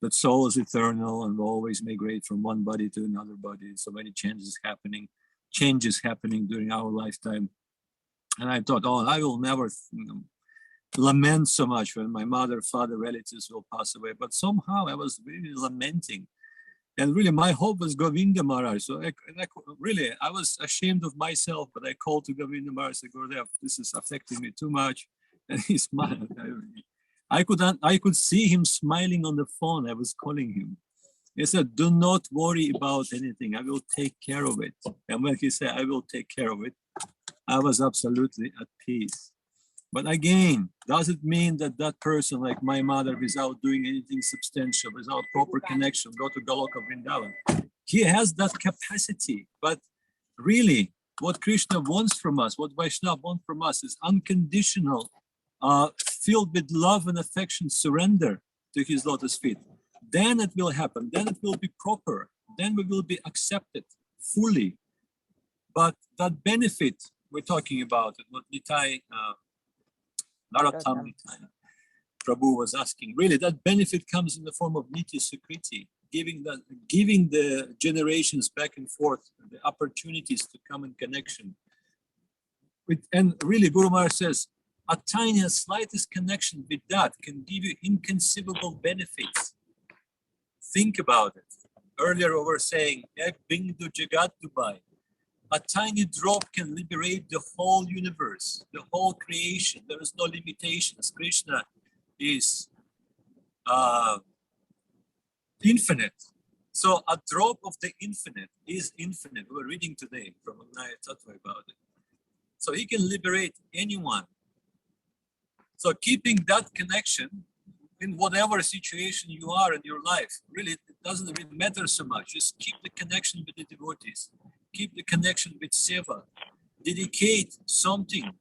That soul is eternal and will always migrate from one body to another body. So many changes happening during our lifetime. And I thought, oh, I will never lament so much when my mother, father, relatives will pass away. But somehow I was really lamenting. And really my hope was Govinda Maharaj. So I was ashamed of myself, but I called to Govinda Maharaj and said, Gurudev, this is affecting me too much. And he smiled. I could see him smiling on the phone. I was calling him. He said, do not worry about anything. I will take care of it. And when he said, I will take care of it, I was absolutely at peace. But again, does it mean that that person, like my mother, without doing anything substantial, without proper connection, go to Goloka Vrindavan? He has that capacity. But really, what Krishna wants from us, what Vaishnava wants from us is unconditional, filled with love and affection, surrender to his lotus feet. Then it will happen. Then it will be proper. Then we will be accepted fully. But that benefit we're talking about, what Nitai, Narottam Nitai, Prabhu was asking, really that benefit comes in the form of Nitya Sukriti, giving the generations back and forth the opportunities to come in connection. And really Guru Maharaj says, a tiny, slightest connection with that can give you inconceivable benefits. Think about it. Earlier we were saying, Ek Bindu Jagat Dubai. A tiny drop can liberate the whole universe, the whole creation. There is no limitations. Krishna is infinite. So a drop of the infinite is infinite. We were reading today from Naya Tattva about it. So he can liberate anyone. So keeping that connection in whatever situation you are in your life, really, it doesn't really matter so much. Just keep the connection with the devotees. Keep the connection with Seva. Dedicate something.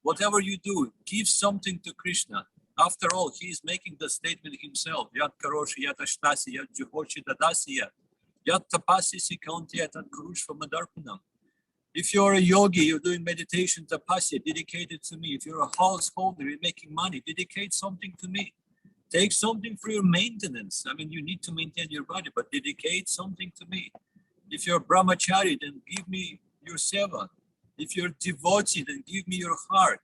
Whatever you do, give something to Krishna. After all, he is making the statement himself. Yat karoshi, yat ashtasi, yat juhochi dadasi, yat tapasi sikanti, yat kurushva madarpanam. If you're a yogi, you're doing meditation, tapasya, dedicate it to me. If you're a householder, you're making money, dedicate something to me. Take something for your maintenance. I mean, you need to maintain your body, but dedicate something to me. If you're brahmachari, then give me your seva. If you're devotee, then give me your heart.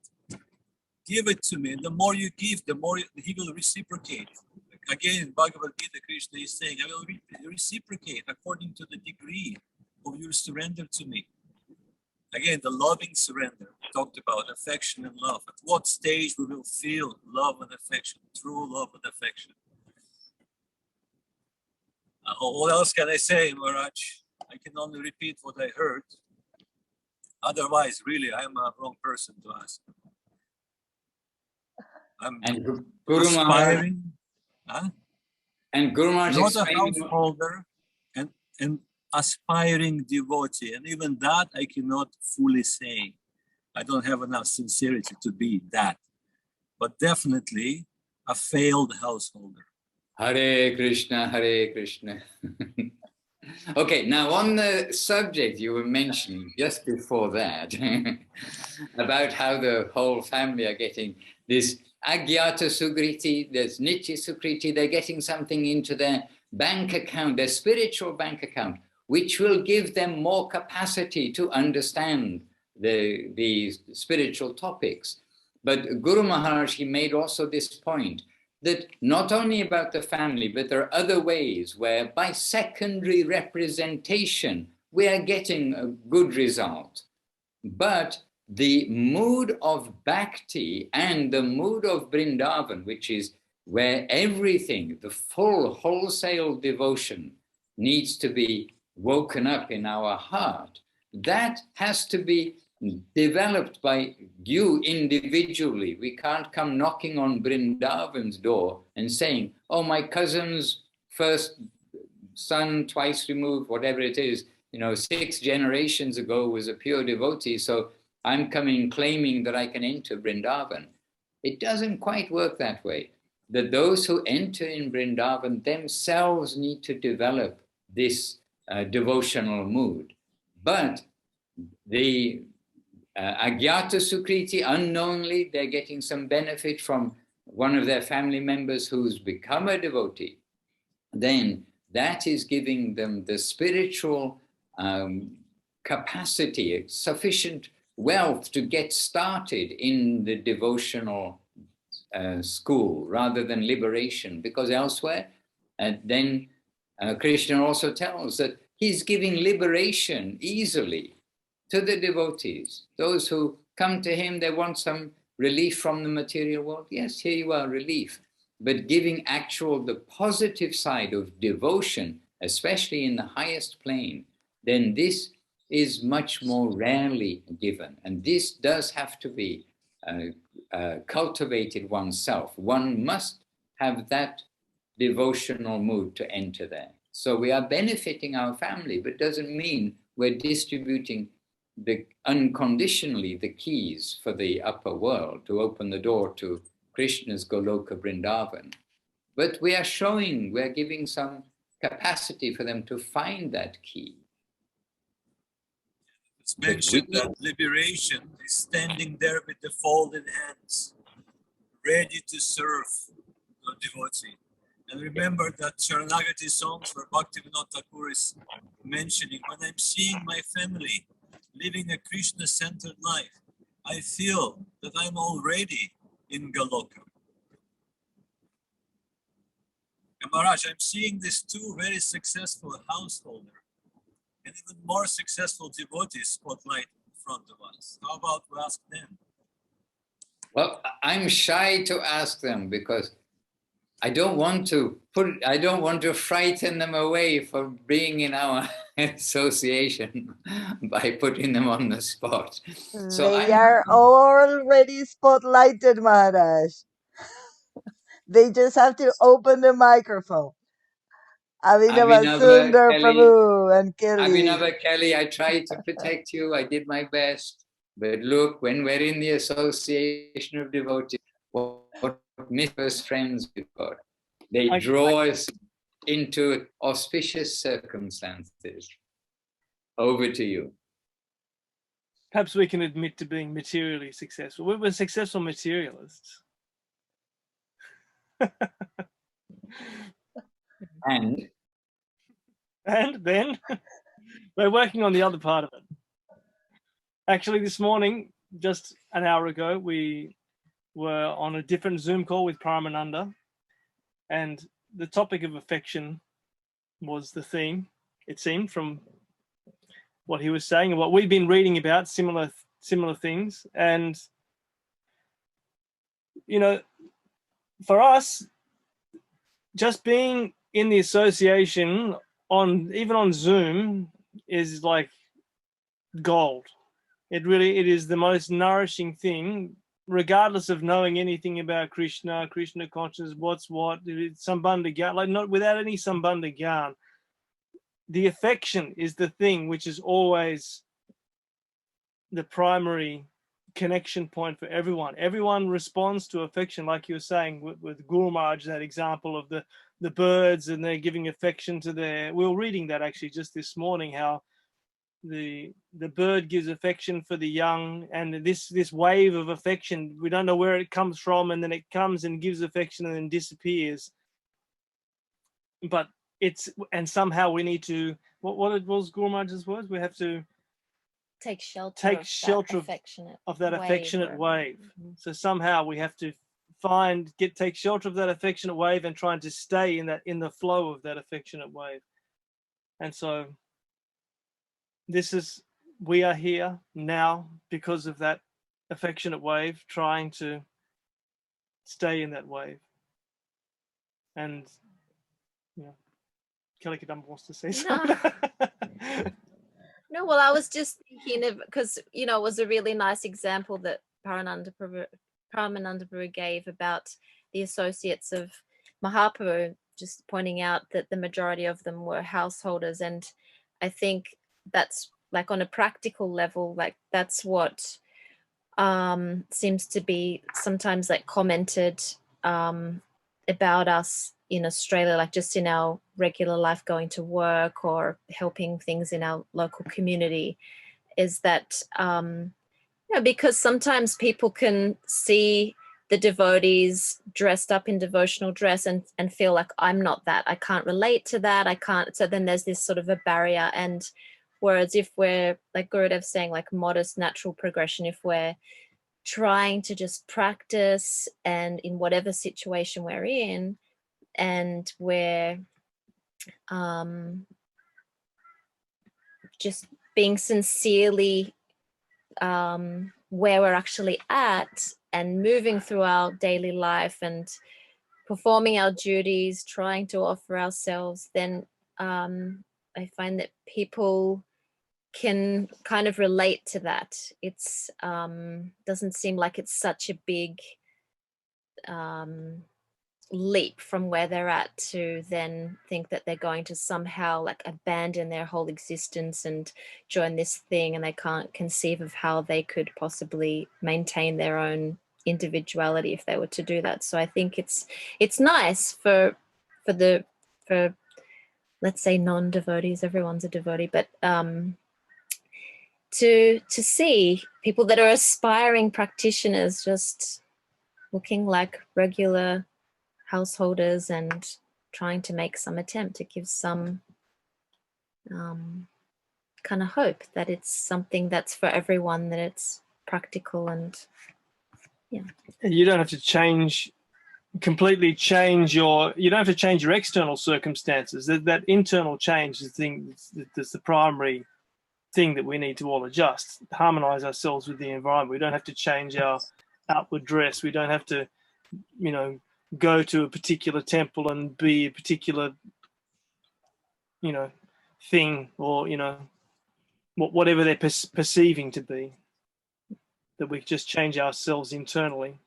Give it to me. And the more you give, the more he will reciprocate. Again, in Bhagavad Gita, Krishna is saying, I will reciprocate according to the degree of your surrender to me. Again, the loving surrender. We talked about affection and love. At what stage we will feel love and affection, true love and affection. What else can I say, Maharaj? I can only repeat what I heard. Otherwise, really, I'm a wrong person to ask. I'm And Guru Maharaj, aspiring, and Guru Maharaj not a explaining, householder, and aspiring devotee. And even that I cannot fully say. I don't have enough sincerity to be that. But definitely a failed householder. Hare Krishna, Hare Krishna. Okay, now on the subject you were mentioning just before that, about how the whole family are getting this Agyata Sukriti, there's Nitya Sukriti, they're getting something into their bank account, their spiritual bank account, which will give them more capacity to understand the spiritual topics. But Guru Maharaj, he made also this point, that not only about the family, but there are other ways where by secondary representation, we are getting a good result. But the mood of bhakti and the mood of Vrindavan, which is where everything, the full wholesale devotion needs to be woken up in our heart, that has to be developed by you individually. We can't come knocking on Vrindavan's door and saying, oh, my cousin's first son, twice removed, whatever it is, 6 generations ago was a pure devotee, so I'm coming claiming that I can enter Vrindavan. It doesn't quite work that way. That those who enter in Vrindavan themselves need to develop this devotional mood. But the Agyata Sukriti, unknowingly, they're getting some benefit from one of their family members who's become a devotee. Then that is giving them the spiritual capacity, sufficient wealth to get started in the devotional school rather than liberation, because elsewhere, then Krishna also tells that he's giving liberation easily to the devotees. Those who come to him, they want some relief from the material world. Yes, here you are, relief. But giving the positive side of devotion, especially in the highest plane, then this is much more rarely given. And this does have to be cultivated oneself. One must have that devotional mood to enter there. So we are benefiting our family, but doesn't mean we're distributing unconditionally the keys for the upper world to open the door to Krishna's Goloka Vrindavan. But we are showing, we're giving some capacity for them to find that key. It's mentioned that liberation is standing there with the folded hands, ready to serve the devotee. And remember that Sharanagati songs where Bhaktivinoda Thakur is mentioning, when I'm seeing my family living a Krishna-centered life, I feel that I'm already in Goloka. And Maharaj, I'm seeing these two very successful householders. and even more successful devotees spotlight in front of us. How about we ask them? Well, I'm shy to ask them because I don't want to frighten them away from being in our association by putting them on the spot. So They are already spotlighted, Maharaj. They just have to open the microphone. Abhinav Sundar Prabhu and Kelly. Abhinav Kelly, I tried to protect you. I did my best. But look, when we're in the association of devotees, what mischievous friends we've got. They draw us into auspicious circumstances. Over to you. Perhaps we can admit to being materially successful. We're successful materialists. And then we're working on the other part of it. Actually, this morning, just an hour ago, we were on a different Zoom call with Paramananda, and the topic of affection was the theme, it seemed, from what he was saying and what we've been reading about, similar things. And, you know, for us, just being in the association even on Zoom is like gold. It is the most nourishing thing, regardless of knowing anything about Krishna consciousness, what's what, Sambandha Gyan, like not without any Sambandha Gyan. The affection is the thing which is always the primary connection point for everyone. Everyone responds to affection, like you were saying with Guru Maharaj, that example of the birds, and they're giving affection to we were reading that actually just this morning, how the bird gives affection for the young, and this wave of affection, we don't know where it comes from, and then it comes and gives affection and then disappears. But somehow we need to, what was Guru Maharaj's words? We have to take shelter of that affectionate wave. Mm-hmm. So somehow we have to take shelter of that affectionate wave and trying to stay in the flow of that affectionate wave. And so we are here now because of that affectionate wave, trying to stay in that wave. And Kelly Kadamba wants to say something. No, well, I was just thinking of, because, it was a really nice example that Paramananda Prabhu gave about the associates of Mahaprabhu, just pointing out that the majority of them were householders. And I think that's like on a practical level, like that's what seems to be sometimes like commented about us in Australia, like just in our regular life, going to work or helping things in our local community, is that, because sometimes people can see the devotees dressed up in devotional dress and feel like, I'm not that, I can't relate to that, I can't. So then there's this sort of a barrier. And whereas if we're, like Gurudev's saying, like modest, natural progression, if we're trying to just practice and in whatever situation we're in, and we're just being sincerely where we're actually at and moving through our daily life and performing our duties, trying to offer ourselves, then I find that people can kind of relate to that. It's doesn't seem like it's such a big leap from where they're at to then think that they're going to somehow like abandon their whole existence and join this thing, and they can't conceive of how they could possibly maintain their own individuality if they were to do that. So I think it's nice for let's say non-devotees, everyone's a devotee, but to see people that are aspiring practitioners just looking like regular householders and trying to make some attempt to give some kind of hope that it's something that's for everyone, that it's practical. And you don't have to change completely change you don't have to change your external circumstances. That internal change is that's the primary thing that we need to all adjust, harmonize ourselves with the environment. We don't have to change our outward dress. We don't have to, go to a particular temple and be a particular, thing, or, whatever they're perceiving to be. That we just change ourselves internally.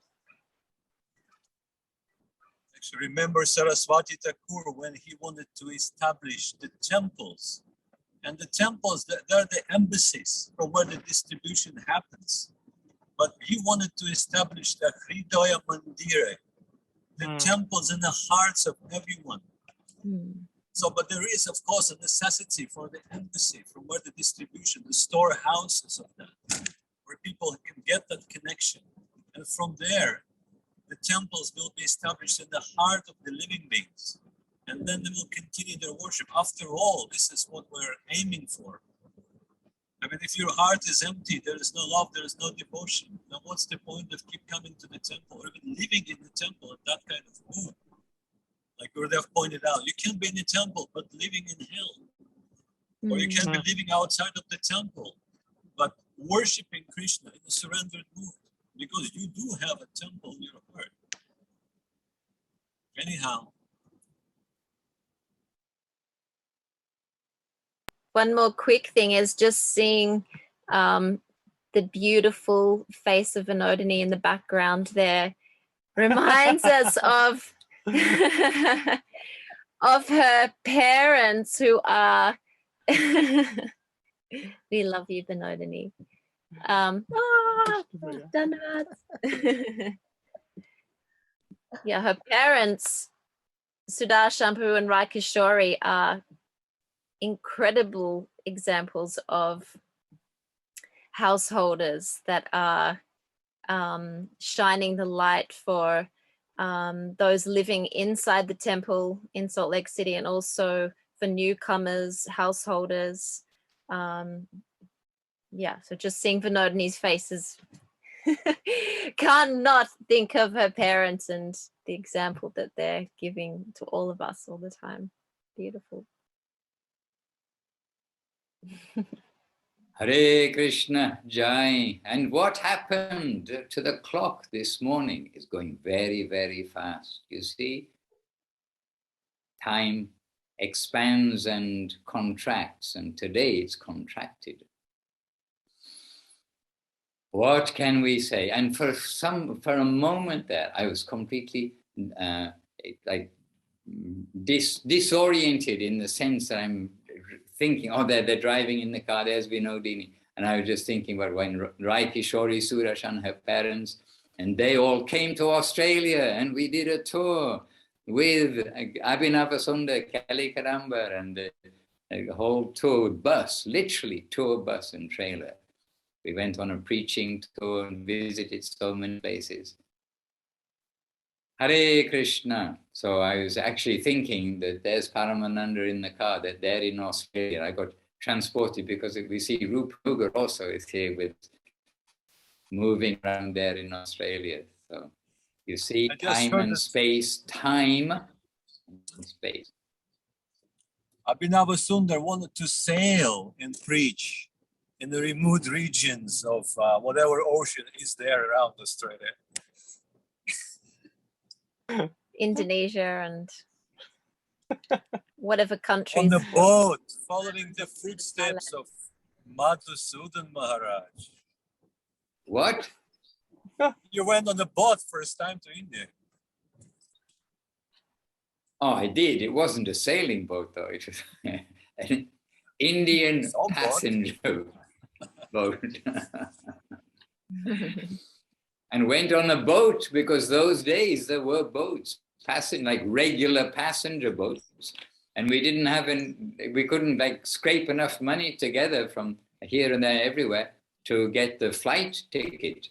Actually, remember Saraswati Thakur when he wanted to establish the temples. And the temples, they're the embassies from where the distribution happens. But he wanted to establish the Hridaya Mandire, the temples in the hearts of everyone. So, but there is, of course, a necessity for the embassy, from where the distribution, the storehouses of that, where people can get that connection. And from there, the temples will be established in the heart of the living beings. And then they will continue their worship. After all, this is what we're aiming for. I mean, if your heart is empty, there is no love, there is no devotion. Then what's the point of keep coming to the temple or even living in the temple in that kind of mood? Like Gurudev pointed out, you can be in the temple, but living in hell. Or you can be living outside of the temple, but worshiping Krishna in a surrendered mood. Because you do have a temple in your heart. Anyhow. One more quick thing is just seeing the beautiful face of Vinodini in the background there reminds us of of her parents who are we love you, Vinodini. Yeah, her parents, Sudar Shampoo and Rai Kishori, are incredible examples of householders that are shining the light for those living inside the temple in Salt Lake City, and also for newcomers, householders. Yeah, so just seeing Vinodini's faces, can't not think of her parents and the example that they're giving to all of us all the time. Beautiful. Hare Krishna, Jai. And what happened to the clock this morning is going very, very fast. You see, time expands and contracts, and today it's contracted. What can we say? And for a moment there, I was completely disoriented, in the sense that I'm thinking, oh, they're driving in the car, there's Vinodini. And I was just thinking about when Rai Kishori Surashan, her parents, and they all came to Australia, and we did a tour with Abhinava Sundar, Kelly Kadambar, and the whole tour bus, literally tour bus and trailer. We went on a preaching tour and visited so many places. Hare Krishna. So I was actually thinking that there's Paramananda in the car, that they're in Australia. I got transported because we see Rupa also is here with moving around there in Australia. So you see time and space, time and space. Abhinava Sundar wanted to sail and preach in the remote regions of whatever ocean is there around Australia. Indonesia and whatever countries. On the boat, following the footsteps of Madhusudan Maharaj. What? You went on the boat first time to India. Oh, I did. It wasn't a sailing boat, though. It was an Indian passenger boat. And went on a boat, because those days there were boats, like regular passenger boats. And we didn't have we couldn't like scrape enough money together from here and there everywhere to get the flight ticket.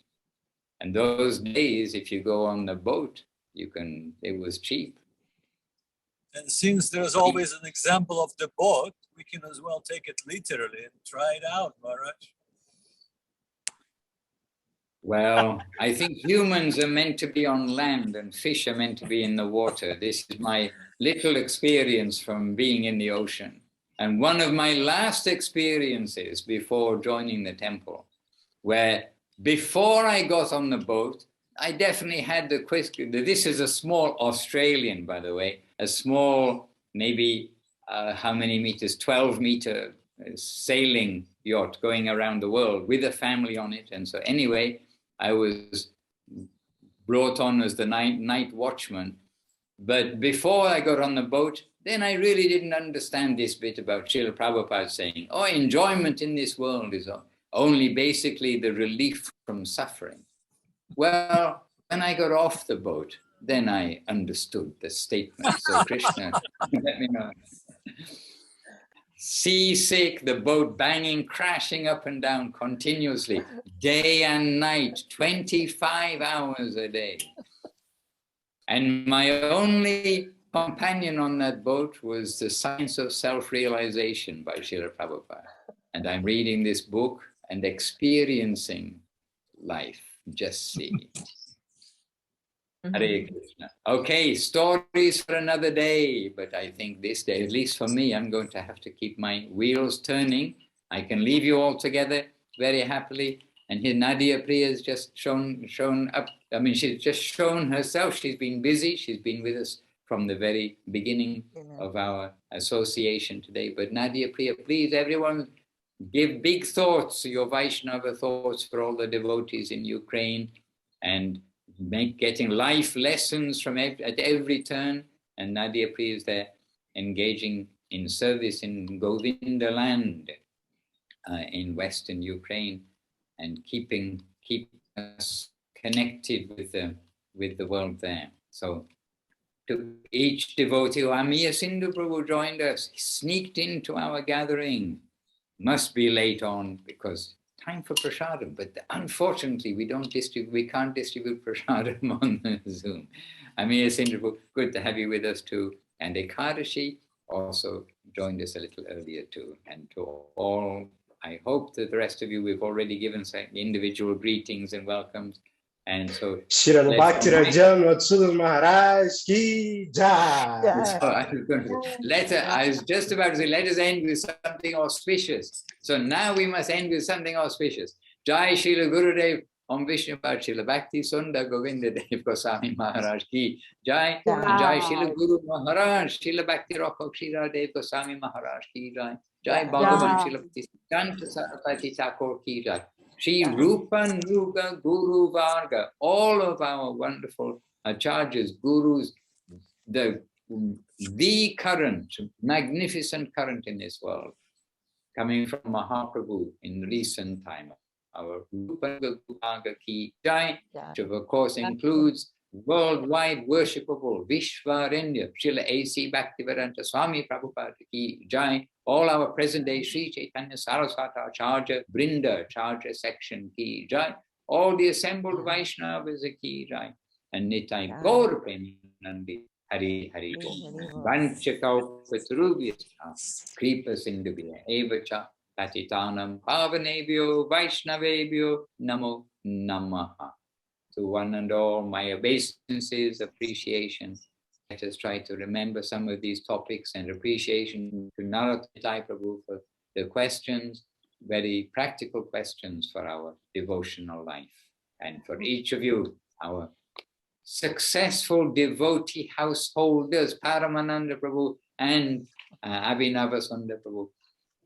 And those days, if you go on the boat, it was cheap. And since there's always an example of the boat, we can as well take it literally and try it out, Maharaj. Well, I think humans are meant to be on land and fish are meant to be in the water. This is my little experience from being in the ocean. And one of my last experiences before joining the temple, where before I got on the boat, I definitely had the question. This is a small Australian, by the way, a small, maybe how many meters, 12-meter sailing yacht going around the world with a family on it. And so anyway, I was brought on as the night watchman. But before I got on the boat, then I really didn't understand this bit about Srila Prabhupada saying, oh, enjoyment in this world is only basically the relief from suffering. Well, when I got off the boat, then I understood the statement. So Krishna, let me know. Seasick, the boat banging, crashing up and down continuously, day and night, 25 hours a day. And my only companion on that boat was The Science of Self-Realization by Srila Prabhupada. And I'm reading this book and experiencing life. Just see. Hare Krishna. Okay, stories for another day. But I think this day, at least for me, I'm going to have to keep my wheels turning. I can leave you all together very happily. And here Nadia Priya has just shown up. I mean, she's just shown herself. She's been busy. She's been with us from the very beginning of our association today. But Nadia Priya, please, everyone, give big thoughts, your Vaishnava thoughts for all the devotees in Ukraine, and getting life lessons from at every turn. And Nadia Priya is there engaging in service in Govinda land in Western Ukraine, and keeping us connected with the world there. So to each devotee, Amiya Sindhu Prabhu joined us, he sneaked into our gathering. Must be late on because time for prasadam, but unfortunately we can't distribute prasadam on the Zoom. Amiya Sindhu Prabhu, good to have you with us too. And Ekadashi also joined us a little earlier too. And to all, I hope that the rest of you, we've already given some individual greetings and welcomes. And so, Srila Bhakti Rajan Vatsudal Maharaj ki jai. So I was just about to say, let us end with something auspicious. So now we must end with something auspicious. Jai Srila Gurudev Om Vishnu Pad Srila Bhakti Sunda Govinda Dev Goswami Maharaj ki jai. Jai Srila Guru Maharaj Srila Bhakti Rokho Srila Dev Goswami Maharaj ki jai. Jai Bhagavan Srila Bhakti Saraswati Thakur ki jai. Shri Rupa Nuga Guru Varga, all of our wonderful acharyas, gurus, the current, magnificent current in this world, coming from Mahaprabhu in recent time. Our Rupa Nuga Guru Varga ki jai, which of course includes worldwide worshipable Vishvarendya, Srila A.C. Bhaktivedanta Swami Prabhupada ki jai, all our present day Sri Chaitanya Saraswati Acharya Brinda Acharya section ki jai, all the assembled Vaishnavas ki jai, and Nitai Gaur Premanandi Hari Hari Om. Vanchakau Patrubhyascha Kripa Sindhubhya Evacha Patitanam Pavanebhyo Vaishnavebhyo Namo Namaha. To one and all, my obeisances, appreciation. Let us try to remember some of these topics, and appreciation to Narottai Prabhu for the questions, very practical questions for our devotional life. And for each of you, our successful devotee householders, Paramananda Prabhu and Abhinava Sundar Prabhu,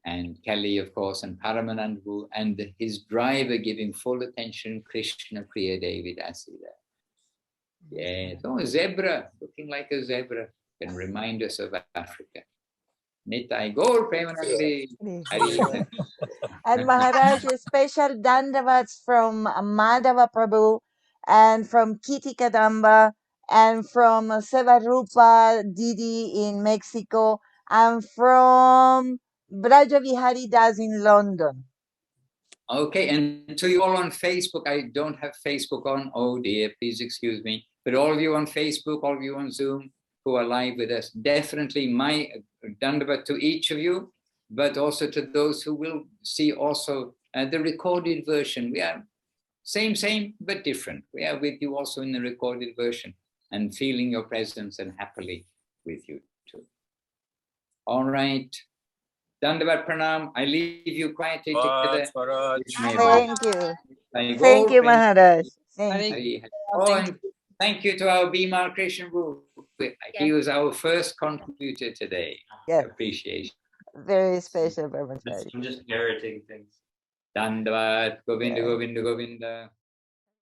and Kelly, of course, and Paramananda Prabhu, and his driver giving full attention, Krishna Priya Devi Dasi there. Yes, oh, a zebra, looking like a zebra, can remind us of Africa. Nitai Gaur Premanandi. And Maharaj, a special dandavats from Madhava Prabhu and from Kitty Kadamba and from Sevarupa Didi in Mexico and from Braja Vihari Das in London. Okay, and to you all on Facebook, I don't have Facebook on, oh dear, please excuse me. But all of you on Facebook, all of you on Zoom who are live with us, definitely my dandavat to each of you, but also to those who will see also the recorded version. We are Same, but different. We are with you also in the recorded version and feeling your presence and happily with you too. All right. Dandavat Pranam. I leave you quietly together. Thank you. I Thank go. you, Maharaj. Thank Hare you. Hari, Hari. Oh, and thank you to our Bhima Krishna Guru. He was our first contributor today. Yes. Appreciation. Very special, Brahmachari. I'm just inheriting things. Dandavat, Govinda, Yeah. Govinda, Govinda.